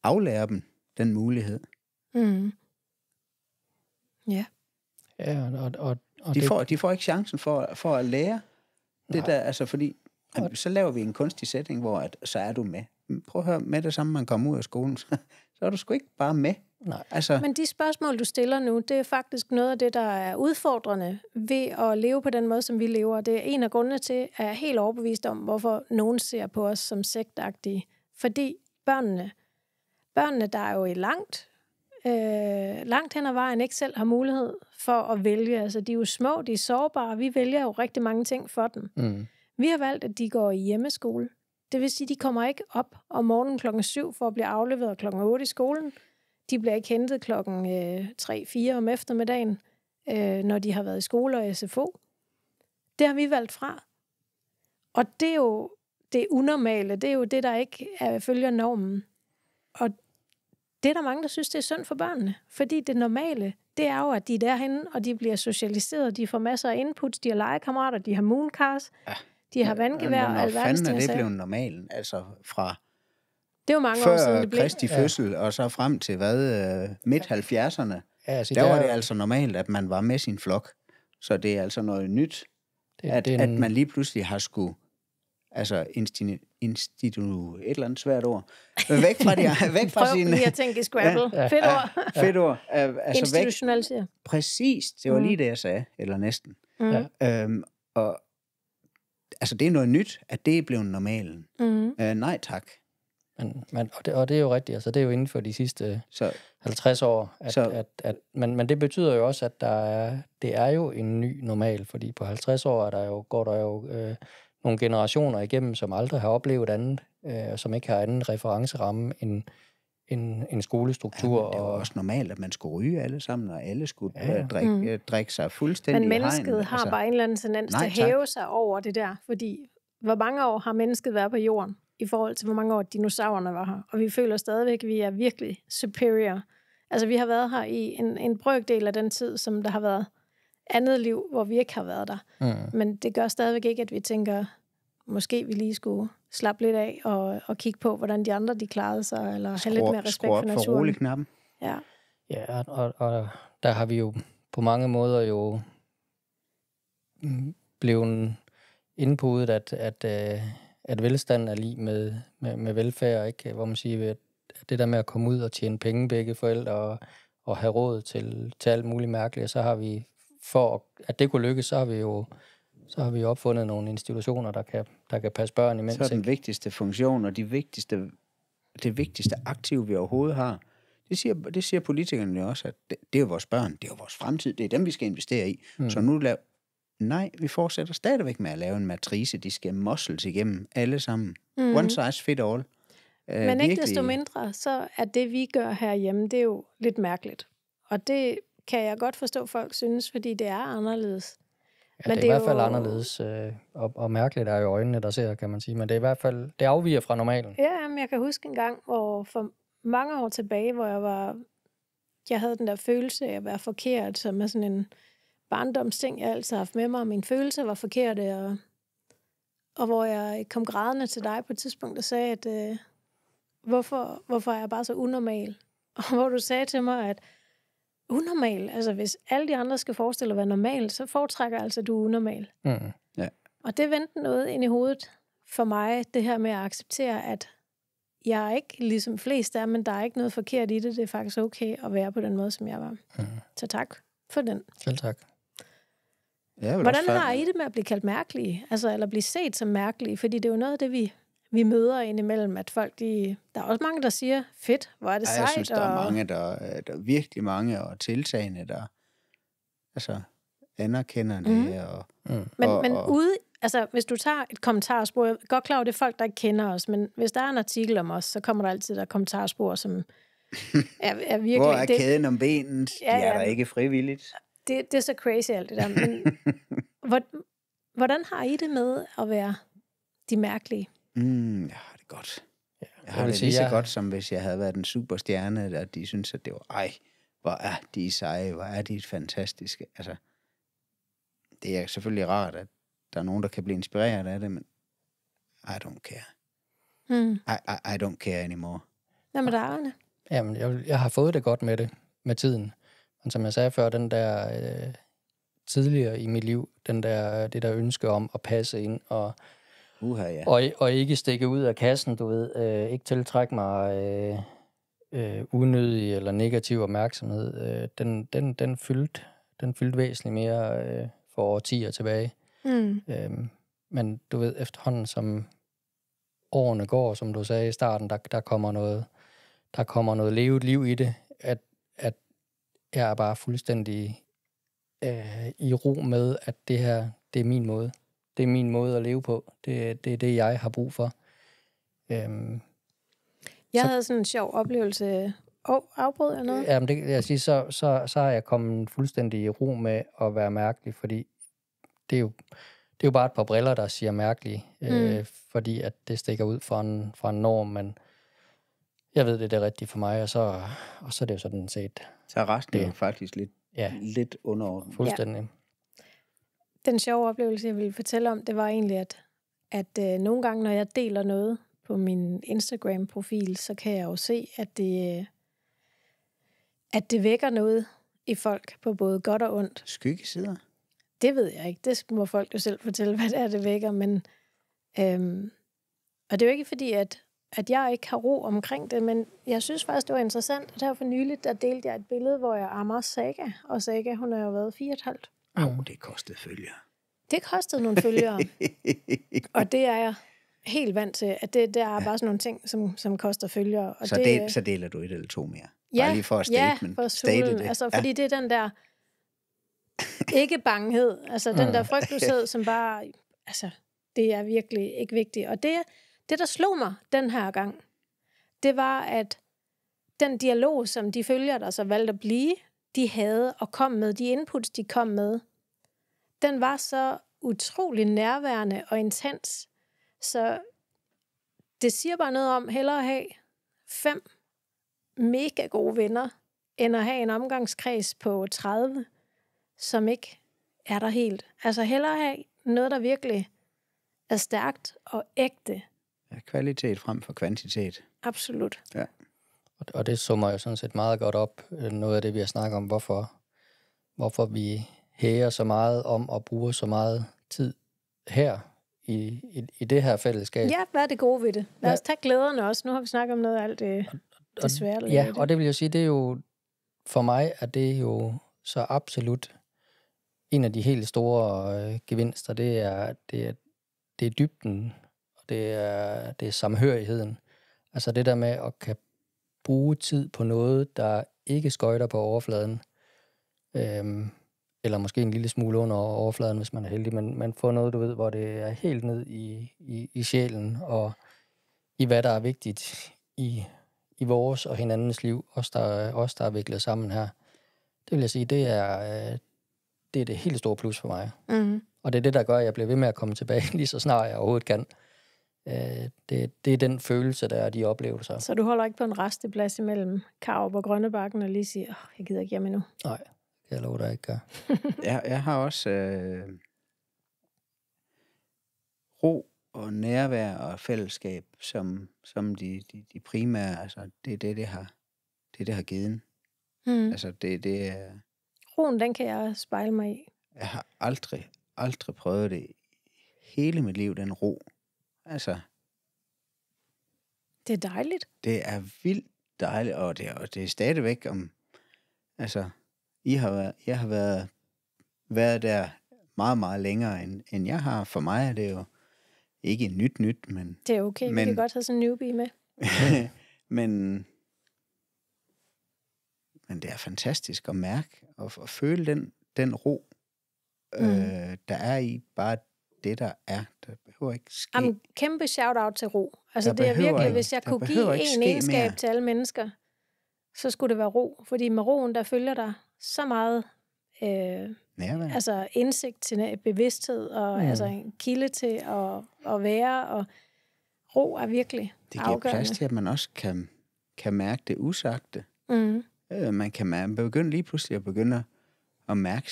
aflærer dem den mulighed. Ja. Ja, og de får ikke chancen for at lære det der, altså fordi så laver vi en kunstig setting, hvor så er du med. Prøv at høre, med det samme, man kommer ud af skolen, så er du sgu ikke bare med. Nej. Altså. Men de spørgsmål, du stiller nu, det er faktisk noget af det, der er udfordrende ved at leve på den måde, som vi lever. Det er en af grundene til, at jeg er helt overbevist om, hvorfor nogen ser på os som sektagtige. Fordi børnene, der er jo i langt hen ad vejen ikke selv har mulighed for at vælge. Altså, de er jo små, de er sårbare, vi vælger jo rigtig mange ting for dem. Vi har valgt, at de går i hjemmeskole. Det vil sige, at de kommer ikke op om morgenen 7:00 for at blive afleveret 8:00 i skolen. De bliver ikke hentet 3-4 om eftermiddagen, når de har været i skole og SFO. Det har vi valgt fra. Og det er jo det unormale. Det er jo det, der ikke følger normen. Og det er der mange, der synes, det er synd for børnene. Fordi det normale, det er jo, at de er derhenne, og de bliver socialiseret. De får masser af inputs. De har legekammerater, de har mooncars, de har vandgevær og alverdens ting. Hvor fanden er det blevet normalen? Altså fra... Det er jo mange år siden, det blev. Før Kristi fødsel, og så frem til midt-70'erne, der var det altså normalt, at man var med sin flok. Så det er altså noget nyt, at man lige pludselig har skulle et eller andet svært ord. Væk fra sin... Prøv lige at tænke i Scrabble. Fedt ord. Fedt ord. Institutionalisere. Præcis, det var lige det, jeg sagde, eller næsten. Og altså, det er noget nyt, at det er blevet normalen. Nej tak. Og det er jo rigtigt, altså det er jo inden for de sidste 50 år, men det betyder jo også, at det er jo en ny normal, fordi på 50 år går der jo nogle generationer igennem, som aldrig har oplevet andet, som ikke har anden referenceramme end skolestruktur. Ja, det var også normalt, at man skulle ryge alle sammen, og alle skulle drikke sig fuldstændig. Men mennesket har bare en eller anden tendens til at hæve sig over det der, fordi hvor mange år har mennesket været på jorden, i forhold til hvor mange år dinosaurerne var her, og vi føler stadigvæk, at vi er virkelig superior. Altså vi har været her i en brøkdel af den tid, som der har været andet liv, hvor vi ikke har været der. Men det gør stadigvæk ikke, at vi tænker, måske vi lige skulle slappe lidt af og kigge på, hvordan de andre de klarede sig, eller have lidt mere respekt for naturen. For rolig knappen. Ja, og der har vi jo på mange måder jo blevet indpudet, at velstand er lige med velfærd, ikke? Hvor man siger, at det der med at komme ud og tjene penge begge forældre og have råd til alt muligt mærkeligt, så har vi, for at det kunne lykkes, så har vi opfundet nogle institutioner, der kan passe børn imens. Så er den vigtigste funktion og det vigtigste aktiv, vi overhovedet har. Det siger politikerne jo også, at det er vores børn, det er vores fremtid, det er dem, vi skal investere i. Så nu nej, vi fortsætter stadigvæk med at lave en matrice, de skal muscles igennem alle sammen. One size fit all. Men ikke desto mindre, så er det, vi gør herhjemme, det er jo lidt mærkeligt. Og det kan jeg godt forstå, folk synes, fordi det er anderledes. Ja, det er i hvert fald anderledes, og mærkeligt er jo øjnene, der ser, kan man sige. Men det er i hvert fald, det afviger fra normalen. Ja, men jeg kan huske en gang, hvor for mange år tilbage, hvor jeg havde den der følelse af at være forkert, som er sådan en barndomsting, jeg altid har haft med mig, og mine følelser var forkerte, og hvor jeg kom grædende til dig på et tidspunkt og sagde, at hvorfor er jeg bare så unormal? Og hvor du sagde til mig, at unormal, altså hvis alle de andre skal forestille at være normal, så foretrækker jeg altså, at du er unormal. Mm. Ja. Og det vendte noget ind i hovedet for mig, det her med at acceptere, at jeg er ikke ligesom flest er, men der er ikke noget forkert i det. Det er faktisk okay at være på den måde, som jeg var. Mm. Så tak for den. Selv tak. Hvordan har I det med at blive kaldt mærkelige? Altså, eller blive set som mærkelige? Fordi det er jo noget af det, vi møder indimellem, at folk, der er også mange, der siger, fedt, hvor er det sejt. Jeg synes, der er mange, der er virkelig mange, og tiltagende, der altså anerkender det. Men ude, altså hvis du tager et kommentarspor, jeg er godt klar over, det er folk, der ikke kender os, men hvis der er en artikel om os, så kommer der altid der kommentarspor, som er virkelig... Hvor er kæden om benet? Ja, de er der ikke frivilligt. Det er så crazy alt det der, men hvordan har I det med at være de mærkelige? Jeg har det godt. Jeg har det lige så godt, som hvis jeg havde været en superstjerne, og de synes, at det var, hvor er de seje, hvor er de fantastiske. Altså, det er selvfølgelig rart, at der er nogen, der kan blive inspireret af det, men I don't care. I don't care anymore. Hvad med dig, Arne? Jamen, jeg har fået det godt med det, med tiden. Men som jeg sagde før, den der tidligere i mit liv, det der ønske om at passe ind og ikke stikke ud af kassen, du ved, ikke tiltrække mig unødig eller negativ opmærksomhed, den fyldte væsentligt mere for årtier tilbage. Men du ved, efterhånden som årene går, som du sagde i starten, der kommer noget levet liv i det, at jeg er bare fuldstændig i ro med, at det her, det er min måde. Det er min måde at leve på. Det er det, jeg har brug for. Jeg havde sådan en sjov oplevelse. Afbrød jeg noget? Jamen, det kan jeg sige, så er jeg kommet fuldstændig i ro med at være mærkelig, fordi det er jo bare et par briller, der siger mærkelig, fordi at det stikker ud fra en norm, men jeg ved, det er rigtigt for mig, og så er det jo sådan set. Så er resten jo faktisk lidt underordnet. Fuldstændig. Ja. Den sjove oplevelse, jeg ville fortælle om, det var egentlig, at nogle gange, når jeg deler noget på min Instagram-profil, så kan jeg jo se, at det vækker noget i folk på både godt og ondt. Skyggesider? Det ved jeg ikke. Det må folk jo selv fortælle, hvad det vækker. Men, og det er jo ikke fordi, at jeg ikke har ro omkring det, men jeg synes faktisk, det var interessant. Og der for nyligt, der delte jeg et billede, hvor jeg ammer Saga. Og Saga, hun har jo været 4,5. Det kostede følgere. Det kostede nogle følgere. Og det er jeg helt vant til, at det er bare sådan nogle ting, som koster følgere. Og så deler du et eller to mere? Bare lige for at state det. Altså, fordi det er den der ikke bangehed, altså den der frygtløshed, som bare, altså, det er virkelig ikke vigtigt. Og det, der slog mig den her gang, det var, at den dialog, som de følger, der så valgte at blive, de havde og kom med, de inputs, de kom med, den var så utrolig nærværende og intens. Så det siger bare noget om, hellere have 5 mega gode venner, end at have en omgangskreds på 30, som ikke er der helt. Altså hellere have noget, der virkelig er stærkt og ægte. Ja, kvalitet frem for kvantitet. Absolut. Ja. Og det summer jo sådan set meget godt op, noget af det, vi har snakket om, hvorfor vi hæger så meget om og bruger så meget tid her i det her fællesskab. Ja, hvad er det gode ved det? Lad os tage glæderne også. Nu har vi snakket om noget af alt det svære. Ja, og det vil jeg sige, det er jo, for mig er det jo så absolut en af de helt store gevinster. Det er dybden, og det er samhørigheden. Altså det der med at kan bruge tid på noget, der ikke skøjter på overfladen, eller måske en lille smule under overfladen, hvis man er heldig, men få noget, du ved, hvor det er helt ned i sjælen, og i hvad der er vigtigt i vores og hinandens liv, os der er viklet sammen her. Det vil jeg sige, det det er det helt store plus for mig. Mm. Og det er det, der gør, at jeg bliver ved med at komme tilbage, lige så snart jeg overhovedet kan. Det er den følelse, der er de oplevelser. Så du holder ikke på en resteplads imellem Karup og Grønnebakken og lige siger, jeg gider ikke hjem endnu? Nej, det kan jeg love dig ikke gør. Jeg har også ro og nærvær og fællesskab som de primære, altså det er det har givet. Mm. Altså det er... Roen, den kan jeg spejle mig i. Jeg har aldrig prøvet det hele mit liv, den ro. Altså, Det er dejligt. det er vildt dejligt, og det er stadigvæk om... Altså, jeg har været der meget, meget længere, end jeg har. For mig er det jo ikke nyt, men... Det er okay, vi kan godt have sådan en newbie med. men det er fantastisk at mærke og føle den ro, der er i bare det, der er. Der behøver ikke ske. Jamen, kæmpe shout-out til ro. Altså, Der det er behøver virkelig, ikke- hvis jeg der kunne give behøver ikke en ske egenskab mere. til alle mennesker, så skulle det være ro. Fordi med roen, der følger der så meget Nærvær. altså indsigt til bevidsthed, og altså en kilde til at være, og ro er virkelig Det giver afgørende. plads til, at man også kan mærke det usagte. Mm. Man kan begynde lige pludselig at begynde at mærke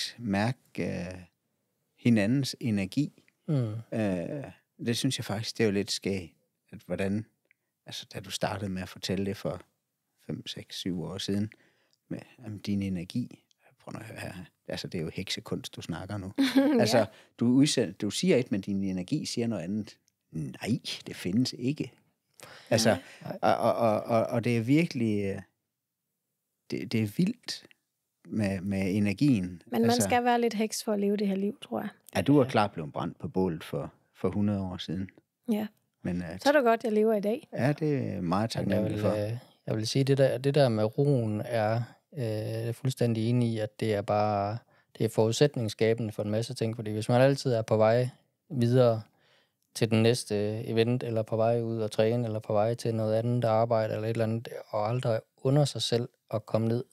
hinandens energi. Mm. Det synes jeg faktisk, det er jo lidt skægt, at hvordan, altså da du startede med at fortælle det for 5, 6, 7 år siden, med om din energi. Prøv nu at høre her. Altså, det er jo heksekunst, du snakker nu. Altså, du siger et, men din energi siger noget andet. Nej, det findes ikke. Altså, og det er virkelig, det er vildt med energien. Men man altså, skal være lidt heks for at leve det her liv, tror jeg. Ja, du er klart blevet brændt på bålet for 100 år siden. Ja. Men Så er det godt, jeg lever i dag. ja, det er meget taknemmelig for. Jeg vil sige, det der med roen er fuldstændig enig i, at det er forudsætningsskabende for en masse ting. Fordi hvis man altid er på vej videre til den næste event, eller på vej ud og træne, eller på vej til noget andet arbejde, eller et eller andet, og aldrig under sig selv at komme ned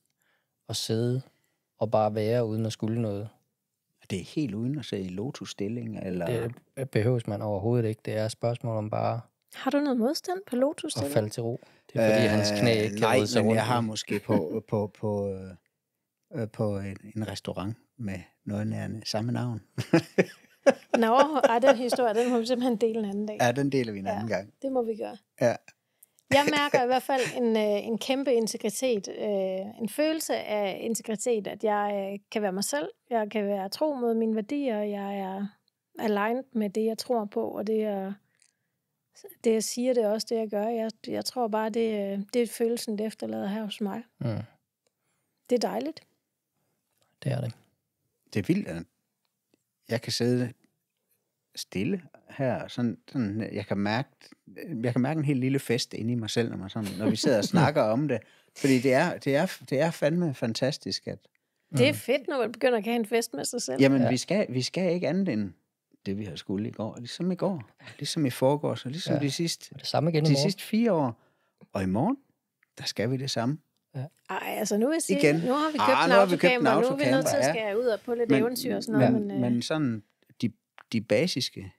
og sidde og bare være uden at skulle noget. Det er helt uden at se i lotusstilling, eller... Det behøves man overhovedet ikke. Det er et spørgsmål om bare Har du noget modstand på Lotus? at falde til ro. Det er fordi, hans knæ ikke kan rode sig men rundt. jeg har måske på en restaurant med noget nærende samme navn. Nå, den historie, den må vi simpelthen dele en anden dag. Ja, den deler vi en anden gang. Det må vi gøre. Ja. Jeg mærker i hvert fald en kæmpe integritet. En følelse af integritet, at jeg kan være mig selv. Jeg kan være tro mod mine værdier. Jeg er aligned med det, jeg tror på. Og det, jeg siger, det er også det, jeg gør. Jeg tror bare, det er følelsen, det efterlader her hos mig. Mm, Det er dejligt. det er det. Det er vildt, at jeg kan sidde stille her, sådan jeg kan mærke en helt lille fest inde i mig selv, når vi sidder og snakker om det. Fordi det er fandme fantastisk, at... Det er fedt, når man begynder at have en fest med sig selv. Jamen, vi skal ikke andet end det, vi har skulle i går. Ligesom i går. Ligesom i forgårs, og ligesom de samme igen i de morgen. sidste 4 år. Og i morgen, der skal vi det samme. Ej, altså nu vil jeg sige, Igen. nu har vi købt en autocamper, nu er vi nødt til at skære ud og på lidt eventyr og sådan noget. Men sådan, de basiske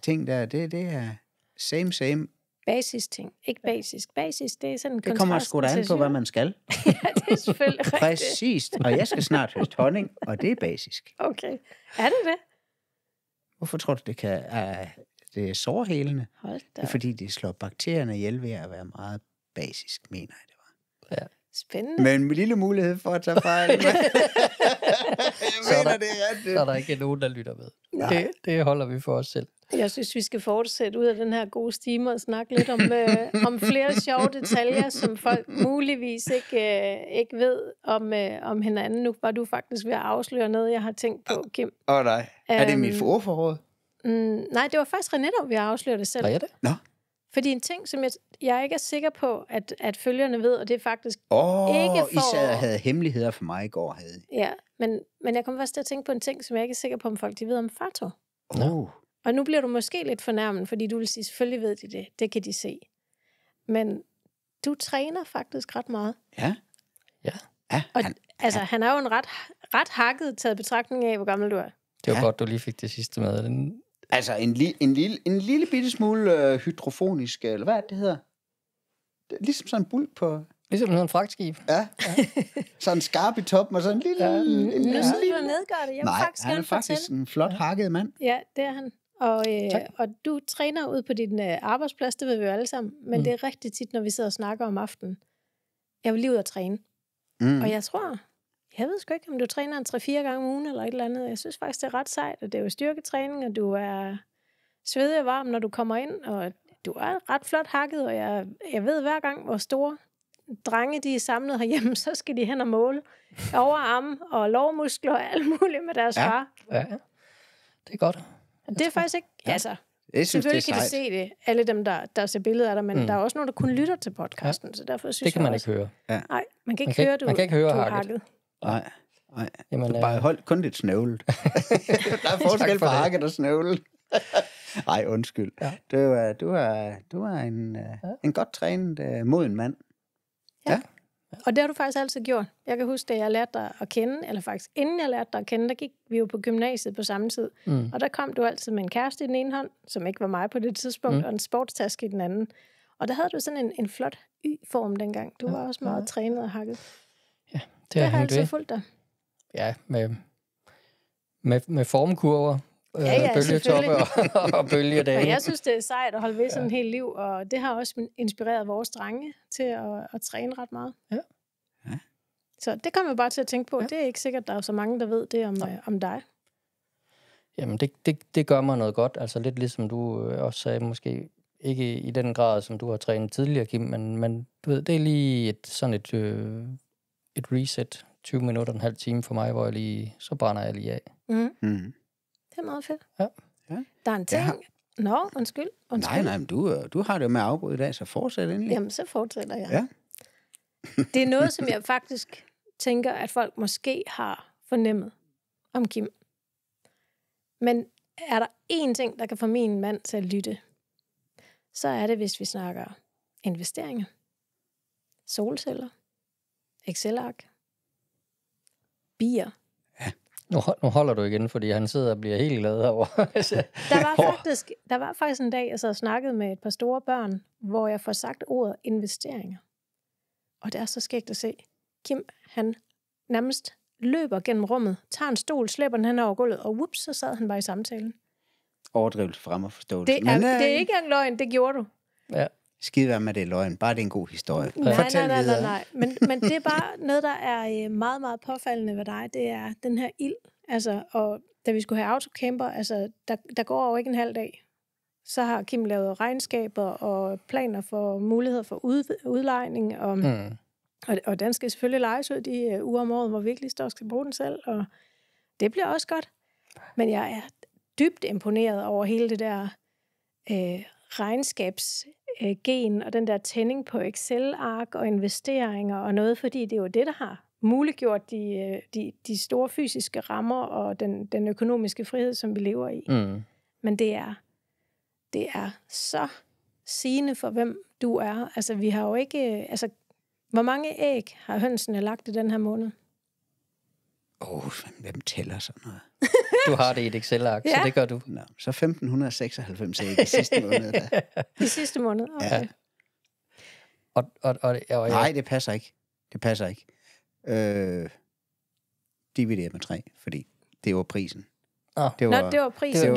ting der, det er same. Basis ting, ikke basisk. Basis, det er sådan en Det kommer sgu da an på, hvad man skal. Ja, det er selvfølgelig rigtigt. Præcis. Og jeg skal snart høste honning, og det er basisk. Okay. Er det det? Hvorfor tror du, det er sårhælende? Hold da. Det er fordi, det slår bakterierne ihjel ved at være meget basisk, mener jeg det var. Ja. Spændende. Men en lille mulighed for at tage fejl. Jeg mener, det er rigtigt. Så er der ikke nogen, der lytter med. Det holder vi for os selv. Jeg synes, vi skal fortsætte ud af den her gode stime og snakke lidt om flere sjove detaljer, som folk muligvis ikke ved om hinanden. Nu var du faktisk ved at afsløre noget, jeg har tænkt på, Kim. Nej. Er det mit ordforråd? Nej, det var faktisk René, der vi afsløre det selv. Hvad er det? Nå. Fordi en ting, som jeg ikke er sikker på, at følgerne ved, og det er faktisk ikke I sad og havde hemmeligheder for mig i går, havde I. Ja, men jeg kom faktisk til at tænke på en ting, som jeg ikke er sikker på, om folk de ved om Farto. Oh. Og nu bliver du måske lidt fornærmet, fordi du vil sige, selvfølgelig ved de det. Det kan de se. Men du træner faktisk ret meget. Ja. Ja. Ja, Og han er jo en ret hakket taget betragtning af, hvor gammel du er. Det var godt, du lige fik det sidste med. Altså en lille bitte smule hydrofonisk, eller hvad det hedder? Det er ligesom sådan en buld på... Ligesom sådan en fragtskib. Ja. Sådan skarp i toppen, og sådan en lille... Nu sidder du og nedgør det. Jeg vil Nej, faktisk han er gerne faktisk fortælle. en flot hakket mand. Ja, det er han. Og du træner ud på din arbejdsplads, det ved vi jo alle sammen. Men det er rigtig tit, når vi sidder og snakker om aftenen. Jeg vil lige ud og træne. Og jeg ved sgu ikke, om du træner en 3-4 gange om ugen eller et eller andet. Jeg synes faktisk, det er ret sejt, og det er jo styrketræning, og du er svedig og varm, når du kommer ind, og du er ret flot hakket, og jeg ved hver gang, hvor store drenge, de er samlet herhjemme, så skal de hen og måle overarme og lårmuskler og alt muligt med deres far. Ja, det er godt. Det er faktisk ikke, altså... Jeg synes, Selvfølgelig det er kan de sejt. se det, alle dem, der ser billeder af dig, men der er også nogen, der kun lytter til podcasten, så derfor synes Det kan jeg man også, ikke høre. Nej, man kan ikke høre, man kan ikke høre du er hakket. Nej. Jamen, Du bare holdt kun lidt snøvlet. Der er forskel på hakket og snøvlet. Nej, undskyld. Ja. Du er en godt trænet, moden mand. Ja. Og det har du faktisk altid gjort. Jeg kan huske, da jeg lærte dig at kende, eller faktisk inden jeg lærte dig at kende, der gik vi jo på gymnasiet på samme tid. Og der kom du altid med en kæreste i den ene hånd, som ikke var mig på det tidspunkt, og en sportstaske i den anden. Og der havde du sådan en flot Y-form dengang. Du var også meget trænet og hakket. Ja, det har har altid fulgt dig. Ja, med formkurver. Bølgetoppe og bølgedage. Men jeg synes, det er sejt at holde ved sådan en hel liv, og det har også inspireret vores drenge til at træne ret meget. Ja. Så det kommer jeg bare til at tænke på. Ja. Det er ikke sikkert, der er så mange, der ved det om dig. Jamen, det gør mig noget godt. Altså lidt ligesom du også sagde, måske ikke i den grad, som du har trænet tidligere, Kim, men du ved, det er lige et reset, 20 minutter, en halv time for mig, hvor så brænder jeg lige af. Det er meget fedt. Ja. Der er en ting... Nå, undskyld. Nej, men du har det jo med at afbryde i dag, så fortsæt endelig. Jamen, så fortsætter jeg. Ja. Det er noget, som jeg faktisk tænker, at folk måske har fornemmet om Kim. Men er der én ting, der kan få min mand til at lytte, så er det, hvis vi snakker investeringer, solceller, Excel-ark, bier. Nu holder du igen, fordi han sidder og bliver helt glad over. Der var faktisk en dag, jeg så og snakkede med et par store børn, hvor jeg får sagt ordet investeringer. Og det er så skægt at se. Kim, han nærmest løber gennem rummet, tager en stol, slæber den hen over gulvet, og whoops, så sad han bare i samtalen. Overdrivelse frem og forståelse. Det er ikke en løgn, det gjorde du. Ja. Skide være med det løgn, bare det er en god historie. Nej. Men det er bare noget, der er meget, meget påfaldende ved dig. Det er den her ild. Altså, og da vi skulle have autocamper, altså, der går jo ikke en halv dag. Så har Kim lavet regnskaber og planer for muligheder for udlejning. Og den skal selvfølgelig lejes ud de uger om året, hvor vi virkelig skal bruge den selv. Og det bliver også godt. Men jeg er dybt imponeret over hele det der regnskabsgen og den der tænding på Excel-ark og investeringer og noget, fordi det er jo det, der har muliggjort de store fysiske rammer og den økonomiske frihed, som vi lever i. Men det er så sigende for, hvem du er. Altså, vi har jo ikke... Altså, hvor mange æg har hønsene lagt i den her måned? Hvem tæller sådan noget? Du har det i et Excel-ark, så det gør du. Nå, så 1596 æg i sidste måned. I sidste måned? Okay. Ja. Nej, det passer ikke. Divideret med 3, fordi det var prisen. Det var prisen. Det var prisen.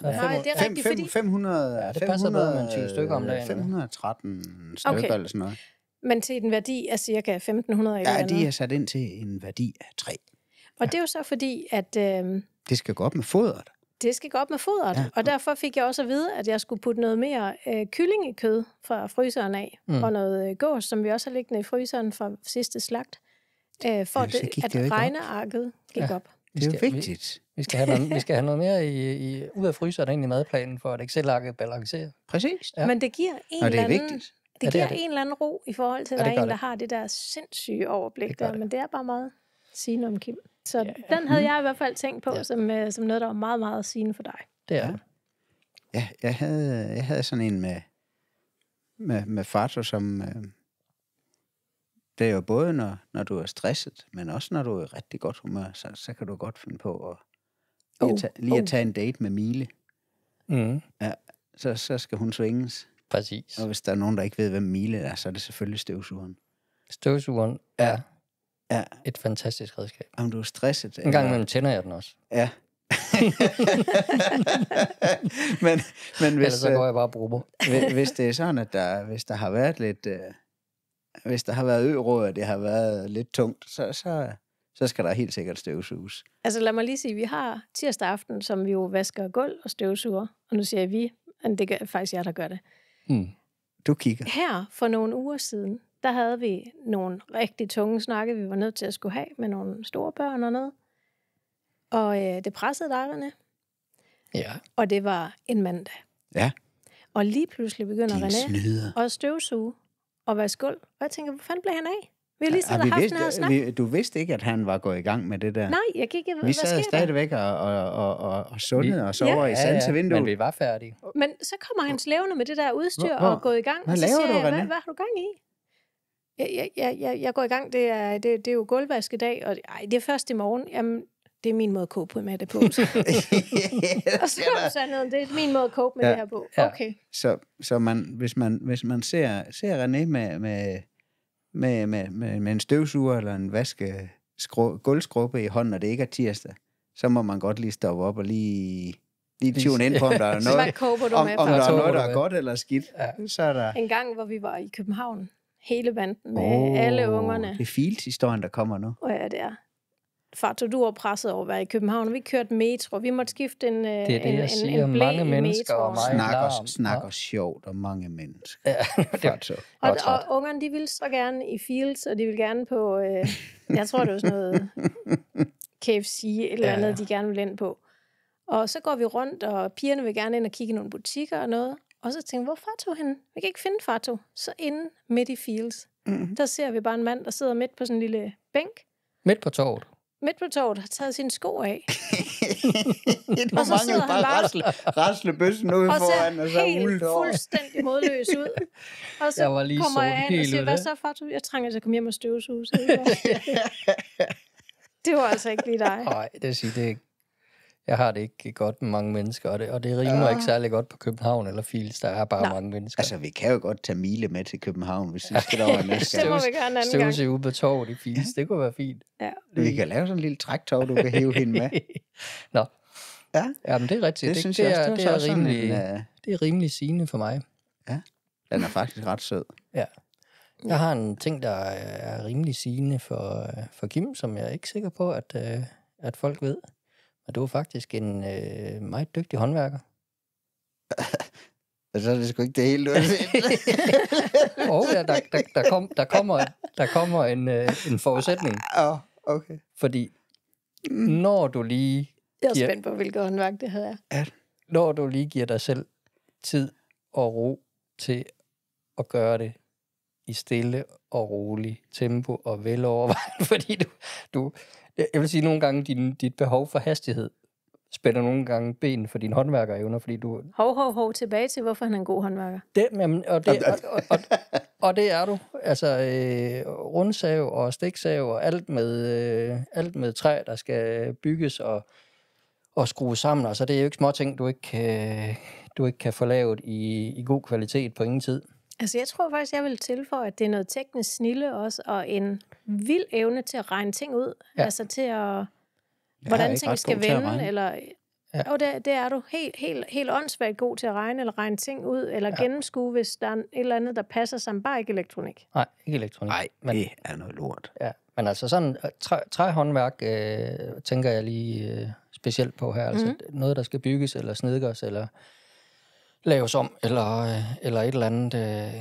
Nej, det er rigtigt, fordi... 500, det passer bedre med 20 stykker om dagen. 513 stykker eller sådan noget. Men til en værdi af cirka 1.500 eller andet. Ja, de er sat ind til en værdi af 3. Og det er jo så fordi, at... det skal gå op med fodret. Det skal gå op med fodret, og derfor fik jeg også at vide, at jeg skulle putte noget mere kyllingekød fra fryseren af, og noget gås, som vi også har liggende i fryseren fra sidste slagt, for at regnearket gik op. Det er jo vigtigt. Vi skal have noget mere ud af fryseren ind i madplanen, for at Excel-arket balancerer. Præcis. Ja. Men det giver en eller anden... Det giver det. en eller anden ro i forhold til, at der er en, der har det der sindssyge overblik der, men det er bare meget sigende om Kim. Så den havde jeg i hvert fald tænkt på som noget, der var meget, meget sigende for dig. Det er det. Ja, jeg havde sådan en med Fato, som Det er jo både, når du er stresset, men også når du er i rigtig godt humør, så kan du godt finde på at at tage en date med Mile. Mm. Ja, så skal hun svinges. Præcis. Og hvis der er nogen, der ikke ved, hvem Mile er, så er det selvfølgelig støvsugeren. Støvsugeren er Ja. et fantastisk redskab. Om du er stresset. En gang imellem tænder jeg den også. Ja. men hvis, ellers så går jeg bare og bruger. hvis det er sådan, at hvis der har været lidt... hvis der har været øråd, og det har været lidt tungt, så skal der helt sikkert støvsuges. Altså lad mig lige sige, vi har tirsdag aften, som vi jo vasker gulv og støvsuger. Og nu siger jeg vi, men det er faktisk jeg, der gør det. Mm. Du kigger. Her for nogle uger siden, der havde vi nogle rigtig tunge snakke, vi var nødt til at skulle have med nogle store børn og noget. Og det pressede dig, René. Ja. Og det var en mandag. Ja. Og lige pludselig begynder Din René snyder. at støvsuge og vaske gulv. Og jeg tænker, hvor fanden blev han af? Vi har lige siddet og haft den her snak. Du vidste ikke, at han var gået i gang med det der? Nej, jeg gik ikke. Vi sad stadigvæk og sundede og sover i sansevinduet. Men vi var færdige. Men så kommer han slævende med det der udstyr og er gået i gang. Hvad og så laver siger du, jeg, René? hvad har du gang i? Jeg går i gang. Det er jo gulvvaskedag. Og det er først i morgen. Jamen, det er min måde at kope med det på. Og så kom sandheden, det er min måde at kope med det her på. Okay. Så hvis man ser René med en støvsuger eller en gulvskrubbe i hånden, og det ikke er tirsdag, så må man godt lige stoppe op og lige tune ind på, om der er noget, Hvad koper du med? om der er noget, der er godt eller skidt. Ja. Så er der... En gang, hvor vi var i København, hele banden med alle ungerne. Det er Fields-historien, der kommer nu. Ja, det er. Farto, du var presset over at være i København, og vi kørte metro. Vi måtte skifte en det er det, jeg siger. en Mange mennesker og meget snakker sjovt om mange mennesker. Ja, og ungerne, de ville så gerne i Fields, og de ville gerne på, jeg tror, det var sådan noget KFC, eller andet, de gerne ville ind på. Og så går vi rundt, og pigerne vil gerne ind og kigge i nogle butikker og noget. Og så tænker vi, hvor er Farto henne? Vi kan ikke finde Farto. Så inde midt i Fields, der ser vi bare en mand, der sidder midt på sådan en lille bænk. Midt på torvet. Midt på torvet har taget sine sko af. og så sidder han bare rasle bøssen ud foran, og så helt fuldstændig modløs ud. Og så kommer jeg ind og siger, hvad så, Farto? Jeg trænger til at komme hjem og støvsuge. Det var altså ikke lige dig. Nej, det siger det ikke. Jeg har det ikke godt med mange mennesker, og det rimer ikke særlig godt på København eller Fields. Der er bare mange mennesker. Altså, vi kan jo godt tage Mile med til København, hvis vi skal over næste. Det må vi gøre en anden gang. Støvse ude på torvet i Fields, det kunne være fint. Ja. Vi kan lave sådan en lille træktog, du kan hæve hende med. Nå. Ja, men det er rigtigt. Det synes jeg også, det er rimelig sigende for mig. Ja, den er faktisk ret sød. Ja. Jeg har en ting, der er rimelig sigende for Kim, som jeg er ikke sikker på, at folk ved. Og du er faktisk en meget dygtig håndværker. Så er det sgu ikke det hele, du har set. Ja, der kommer en forudsætning. Okay. Fordi når du lige... Jeg er spændt på, hvilket håndværk det her er. Ja. Når du lige giver dig selv tid og ro til at gøre det i stille og rolig tempo og velovervejet, fordi du jeg vil sige, nogle gange dit behov for hastighed spænder nogle gange ben for dine håndværkerevner, fordi du... Hov, tilbage til, hvorfor han er en god håndværker. Og det er du. Altså, rundsav og stiksav og alt med træ, der skal bygges og skrues sammen. Altså, det er jo ikke små ting, du ikke kan få lavet i god kvalitet på ingen tid. Altså, jeg tror faktisk, jeg vil tilføje, at det er noget teknisk snilde også, og en vild evne til at regne ting ud. Ja. Altså til at... Hvordan ting skal vende, eller... Ja. Og det er du helt åndssvagt god til at regne, eller regne ting ud, eller gennemskue, hvis der er et eller andet, der passer sammen. Bare ikke elektronik. Nej, ikke elektronik. Nej, det er noget lort. Ja, men altså sådan træhåndværk tænker jeg lige specielt på her. Altså noget, der skal bygges, eller snedgøres, eller laves om, eller et eller andet.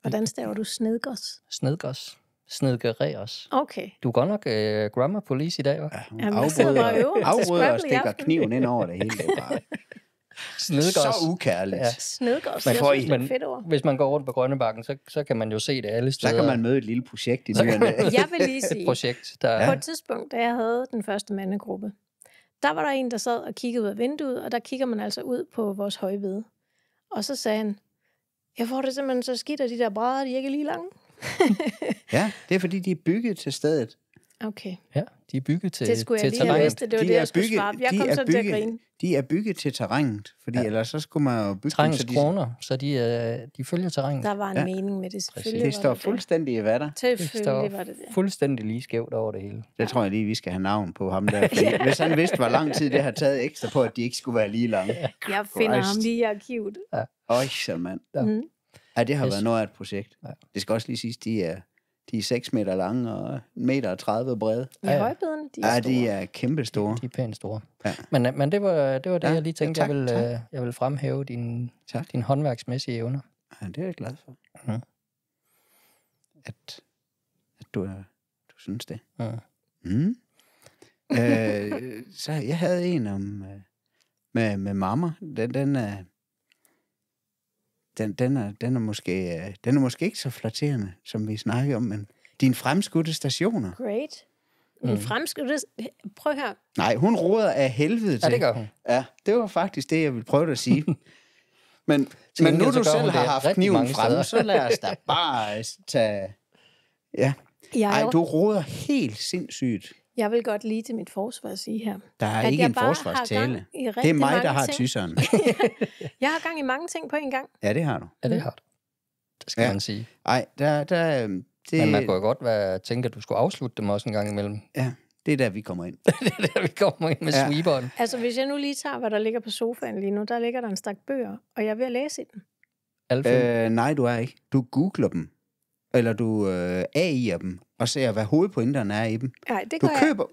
Hvordan staver du snedgørs? Snedgørs. Snedgereres. Okay. Du er godt nok grammar police i dag, hva'? Ja, afbryder og stikker kniven ind over det hele. Det er bare så ukærligt. Ja. Snedgørs, men fedt ord. Hvis man går rundt på Grønnebakken, så kan man jo se det alle steder. Så kan man møde et lille projekt i nyerne. Jeg vil lige sige, projekt, på et tidspunkt, da jeg havde den første mandegruppe, der var der en, der sad og kiggede ud af vinduet, og der kigger man altså ud på vores højvede. Og så sagde han, jeg får det simpelthen så skidt, at de der brædder, de ikke er lige lange. Ja, det er fordi, de er bygget til stedet. Okay. Ja, de er bygget til Det skulle jeg til lige have terrænet. vidst. Det var det, jeg skulle svare. Jeg kom så til at grine. De er bygget til terrænet, fordi ellers så skulle man jo bygge dem, Terrænets så kroner, så de følger terrænet. Der var en mening med det, selvfølgelig. det står fuldstændig i vatter. Selvfølgelig var det det. Fuldstændig lige skævt over det hele. Det tror jeg lige, vi skal have navn på ham der. Fordi hvis han vidste, hvor lang tid det har taget ekstra på, at de ikke skulle være lige lange. Jeg finder ham lige i arkivet. Øj, så mand. Ja, det har været noget af et projekt. Det skal også lige siges, de er 6 meter lange og 1,30 meter brede. I højbeden, de er store. De er kæmpe store. De er pænt store. Ja. Men det var det, jeg lige tænkte, tak. jeg vil fremhæve din håndværksmæssige evner. Ja, det er jeg glad for. Mm. At du synes det. Mm. Så jeg havde en om med mamma. Den er måske ikke så flatterende, som vi snakker om, men dine fremskudte stationer. Great. Prøv her. Nej, hun roder af helvede til. Ja, det gør hun. Ja, det var faktisk det, jeg ville prøve at sige. men nu du selv har haft kniven fremme, så lad os da bare tage... Ja. Ej, du roder helt sindssygt. Jeg vil godt lige til mit forsvar sige her. Der er ikke en forsvarstale. Det er mig, der har tysseren. Jeg har gang i mange ting på en gang. Ja, det har du. Ja, det har du. Det skal man sige. Ej, det... Men man kunne jo godt tænke, at du skulle afslutte dem også en gang imellem. Ja, det er der, vi kommer ind. Det er der, vi kommer ind med sweeperen. Altså, hvis jeg nu lige tager, hvad der ligger på sofaen lige nu, der ligger der en stak bøger, og jeg er ved at læse i dem. Nej, du er ikke. Du googler dem. Eller du AI'er dem, og ser, hvad hovedpointerne er i dem. Nej, det gør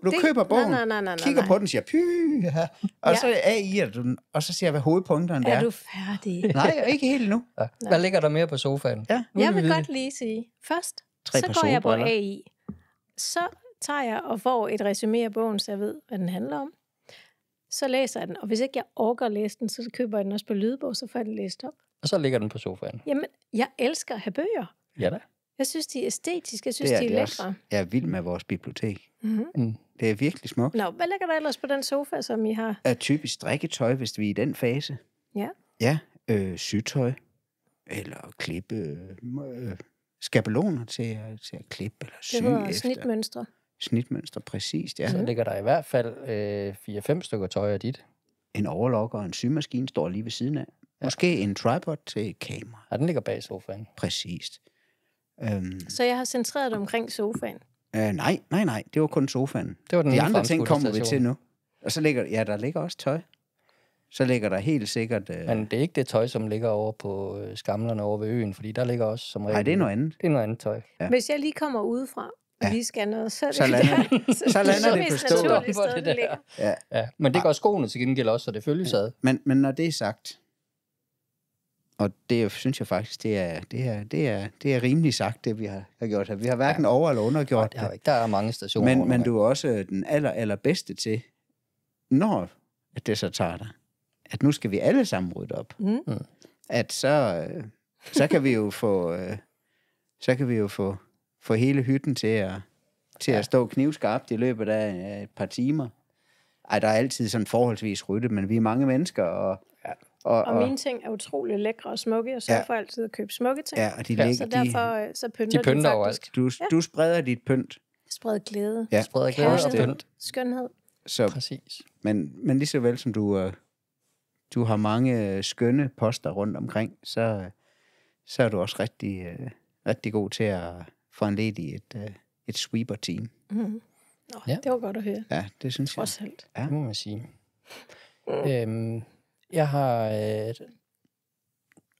du køber bogen, nej, kigger på den og siger, og så AI'er du den, og så ser hvad hovedpunkterne er. Er du færdig? Nej, ikke helt nu. Ja. Hvad ligger der mere på sofaen? Ja. Jeg vil godt lige sige, først, så går jeg på AI. Så tager jeg og får et resumé af bogen, så jeg ved, hvad den handler om. Så læser jeg den, og hvis ikke jeg orker at læse den, så køber jeg den også på lydbog, så får jeg den læst op. Og så ligger den på sofaen. Jamen, jeg elsker at have bøger. Ja da. Jeg synes, de er æstetiske. Jeg synes, de er lækre. Også. Jeg er vild med vores bibliotek. Mm-hmm. Det er virkelig smukt. Nå, hvad ligger der ellers på den sofa, som I har? Er typisk strikketøj, hvis vi er i den fase. Ja. Ja, sytøj. Eller klippe skabeloner til at klippe eller sy efter. Det hedder efter. snitmønstre. Snitmønstre, præcist, ja. Så ligger der i hvert fald 4-5 stykker tøj af dit. En overlocker og en symaskine står lige ved siden af. Ja. Måske en tripod til kamera. Ja, den ligger bag sofaen. Præcist. Så jeg har centreret det omkring sofaen? Nej. Det var kun sofaen. Det var den de andre ting kommer vi til nu. Og så ligger der ligger også tøj. Så ligger der helt sikkert... Men det er ikke det tøj, som ligger over på skamlerne over ved øen, fordi der ligger også som regel... Nej, det er noget andet. Det er noget andet tøj. Ja. Hvis jeg lige kommer udefra, og lige skal noget, så lander det på stålet. Ja, men det gør skoene til gengæld også, så det følges ad. Men når det er sagt, og det synes jeg faktisk, det er rimelig sagt, det vi har gjort her. Vi har hverken over- eller undergjort det. Der er mange stationer. Men du er også den allerbedste til, når det så tager dig, at nu skal vi alle sammen rydde op. At så kan vi jo få hele hytten til at stå knivskarpt i løbet af et par timer. Ej, der er altid sådan forholdsvis ryddet, men vi er mange mennesker, og mine ting er utrolig lækre og smukke, og så får jeg altid at købe smukke ting. Ja, og de ligger, så derfor så pynter de faktisk. Du spreder dit pynt. Spreder glæde. Ja. Spreder glæde og pynt. Skønhed. Så, præcis. Men lige så vel som du har mange skønne poster rundt omkring, så er du også rigtig god til at foranledige et sweeper-team. Mm-hmm. Nå, ja. Det var godt at høre. Ja, det synes jeg. Helt. Ja. Det må man sige. Jeg har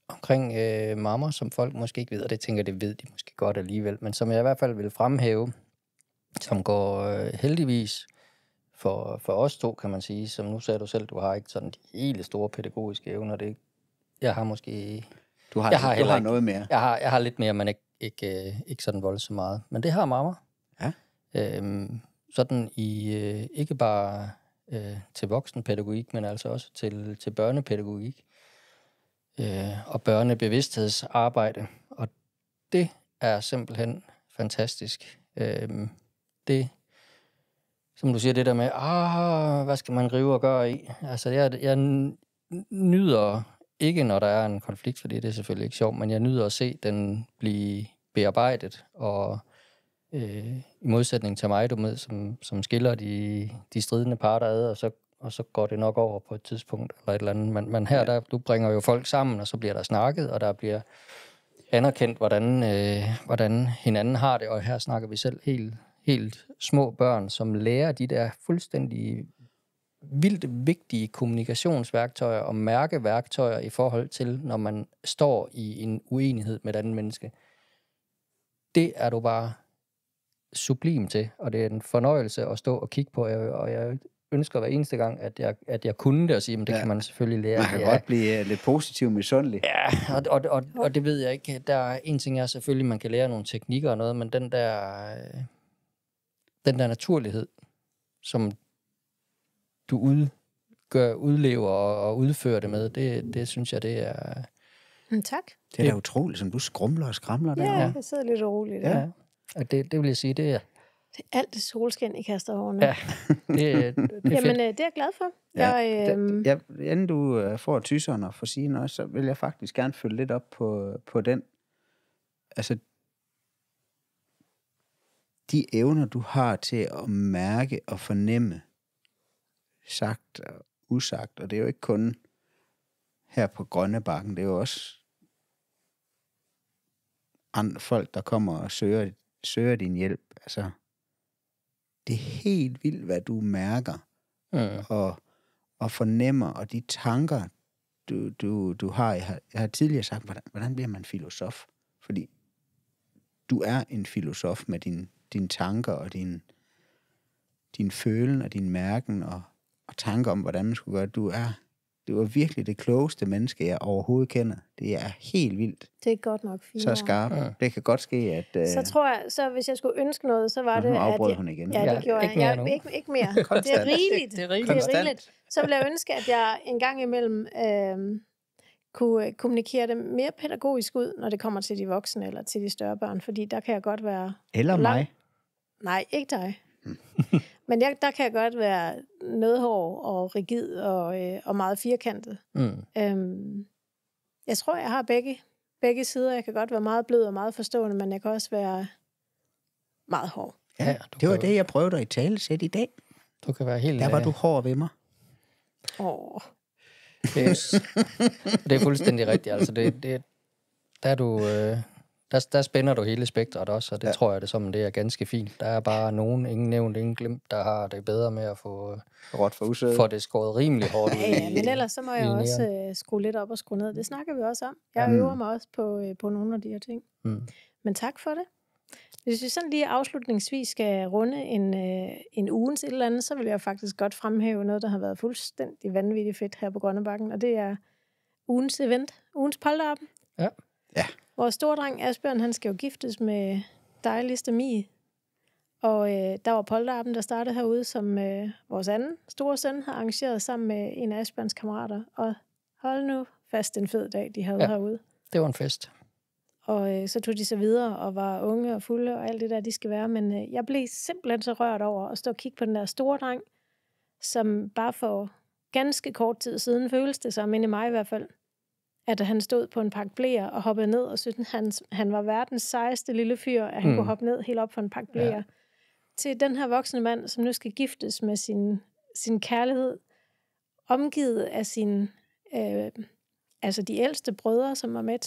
omkring mamma, som folk måske ikke ved, og det tænker det ved de måske godt alligevel, men som jeg i hvert fald vil fremhæve, som går heldigvis for os to, kan man sige, som nu sagde du selv, du har ikke sådan de hele store pædagogiske evner. Jeg har måske... Du har noget mere. Jeg har lidt mere, men ikke sådan voldsomt meget. Men det har mamma. Ja. Sådan i ikke bare til voksenpædagogik, men altså også til børnepædagogik og børnebevidsthedsarbejde. Og det er simpelthen fantastisk. Det, som du siger, det der med, hvad skal man rive og gøre i? Altså, jeg nyder ikke, når der er en konflikt, fordi det er selvfølgelig ikke sjovt, men jeg nyder at se den blive bearbejdet, og i modsætning til mig, du med, som skiller de stridende parter ad, og så går det nok over på et tidspunkt, eller et eller andet. Men her, du bringer jo folk sammen, og så bliver der snakket, og der bliver anerkendt, hvordan hinanden har det, og her snakker vi selv helt små børn, som lærer de der fuldstændig vildt vigtige kommunikationsværktøjer og mærkeværktøjer i forhold til, når man står i en uenighed med et andet menneske. Det er du bare sublim til, og det er en fornøjelse at stå og kigge på, og jeg ønsker hver eneste gang, at jeg kunne det, og sige, men det kan man selvfølgelig lære. Man kan godt blive lidt positiv misundelig. Ja, og det ved jeg ikke. Der er en ting, er selvfølgelig, man kan lære nogle teknikker og noget, men den der naturlighed, som du udlever og udfører det med, det synes jeg, det er... Tak. Det er da utroligt, som du skrumler og skramler der. Ja, jeg sidder lidt roligt. Ja. Og det vil jeg sige, det er... Det er alt det solskin, I kaster over nu. Ja, det er fedt. Jamen, det er jeg glad for. Inden du får tysseren og får sige noget, så vil jeg faktisk gerne følge lidt op på den. Altså, de evner, du har til at mærke og fornemme, sagt og usagt, og det er jo ikke kun her på Grønnebakken, det er jo også andre folk, der kommer og søger din hjælp. Altså, det er helt vildt, hvad du mærker og fornemmer, og de tanker, du har. Jeg har tidligere sagt, hvordan bliver man filosof? Fordi du er en filosof med dine tanker og din følen og din mærken og tanker om, hvordan man skulle gøre. Du er virkelig det klogeste menneske, jeg overhovedet kender. Det er helt vildt. Det er godt nok fint. Så skarp. Ja. Det kan godt ske, at... Så tror jeg, så hvis jeg skulle ønske noget, så var det, nu afbrød at... hun igen. Ja, det gjorde jeg. Ikke mere. Det er rigeligt. Det er rigeligt. Så ville jeg ønske, at jeg en gang imellem kunne kommunikere det mere pædagogisk ud, når det kommer til de voksne eller til de større børn, fordi der kan jeg godt være... Eller mig. Nej, ikke dig. Men der kan jeg godt være nødhård og rigid og meget firkantet. Jeg tror, jeg har begge sider. Jeg kan godt være meget blød og meget forstående, men jeg kan også være meget hård. Ja, det var det, jeg prøvede at i tale sætte i dag. Du kan være helt... Der var du hård ved mig. Det er fuldstændig rigtigt. Altså, der er du... Der spænder du hele spektret også, og det tror jeg, det er ganske fint. Der er bare nogen, ingen nævnt, ingen glemt, der har det bedre med at få det skåret rimelig hårdt ud. Ja, men ellers så må jeg også skrue lidt op og skrue ned. Det snakker vi også om. Jeg øver mig også på nogle af de her ting. Men tak for det. Hvis vi sådan lige afslutningsvis skal runde en ugens et eller andet, så vil jeg faktisk godt fremhæve noget, der har været fuldstændig vanvittigt fedt her på Grønnebakken, og det er ugens event, ugens polterappen. Ja. Vores store dreng Asbjørn, han skal jo giftes med dejligste Mie. Og der var polterappen, der startede herude, som vores anden store søn har arrangeret sammen med en af Asbjørns kammerater. Og hold nu fast en fed dag, de havde herude. Det var en fest. Og så tog de sig videre og var unge og fulde og alt det der, de skal være. Men jeg blev simpelthen så rørt over at stå og kigge på den der store dreng, som bare for ganske kort tid siden føles det som, inde i mig i hvert fald, at han stod på en pakke bleer og hoppede ned og syntes, han var verdens sejeste lille fyr, at han kunne hoppe ned helt op på en pakke bleer. Ja. Til den her voksne mand, som nu skal giftes med sin kærlighed, omgivet af altså de ældste brødre, som var med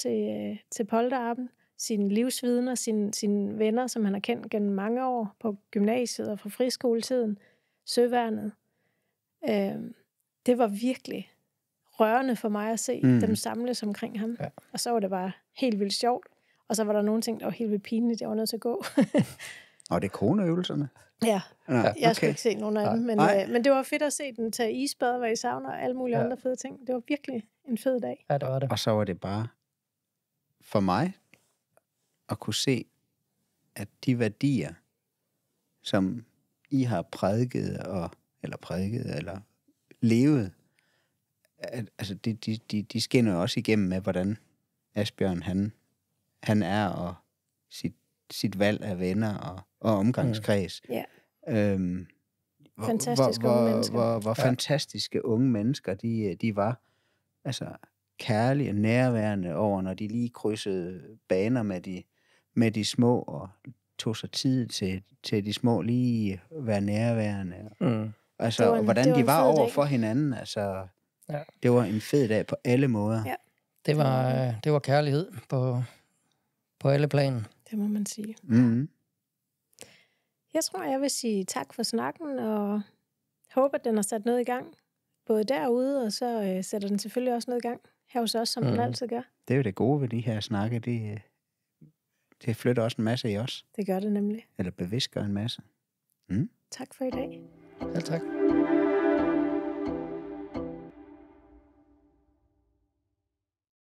til polterappen, sine livsvidner, sine venner, som han har kendt gennem mange år på gymnasiet og fra friskoletiden, søværnet. Det var virkelig rørende for mig at se dem samles omkring ham. Ja. Og så var det bare helt vildt sjovt. Og så var der nogle ting, der var helt vildt pinligt. Jeg var nødt til at gå. Og det er koneøvelserne? Ja. Jeg skulle ikke se nogen af dem. Men det var fedt at se den tage isbad, hvor I savner og alle mulige andre fede ting. Det var virkelig en fed dag. Ja, det var det. Og så var det bare for mig at kunne se, at de værdier, som I har prædiket eller levet, altså de skinner jo også igennem med, hvordan Asbjørn han er, og sit valg af venner og omgangskreds. Ja. Fantastiske unge mennesker. Hvor fantastiske unge mennesker de var. Altså kærlige og nærværende over, når de lige krydsede baner med de små, og tog sig tid til de små, lige være nærværende. Altså, og hvordan de var over for hinanden. Altså, det var en fed dag på alle måder. Ja. Det var kærlighed på alle planer. Det må man sige. Mm-hmm. Jeg tror, jeg vil sige tak for snakken, og håber, at den har sat noget i gang. Både derude, og så sætter den selvfølgelig også noget i gang her hos os, som den altid gør. Det er jo det gode ved de her snakke. Det flytter også en masse i os. Det gør det nemlig. Eller bevidstgør en masse. Tak for i dag. Ja, tak.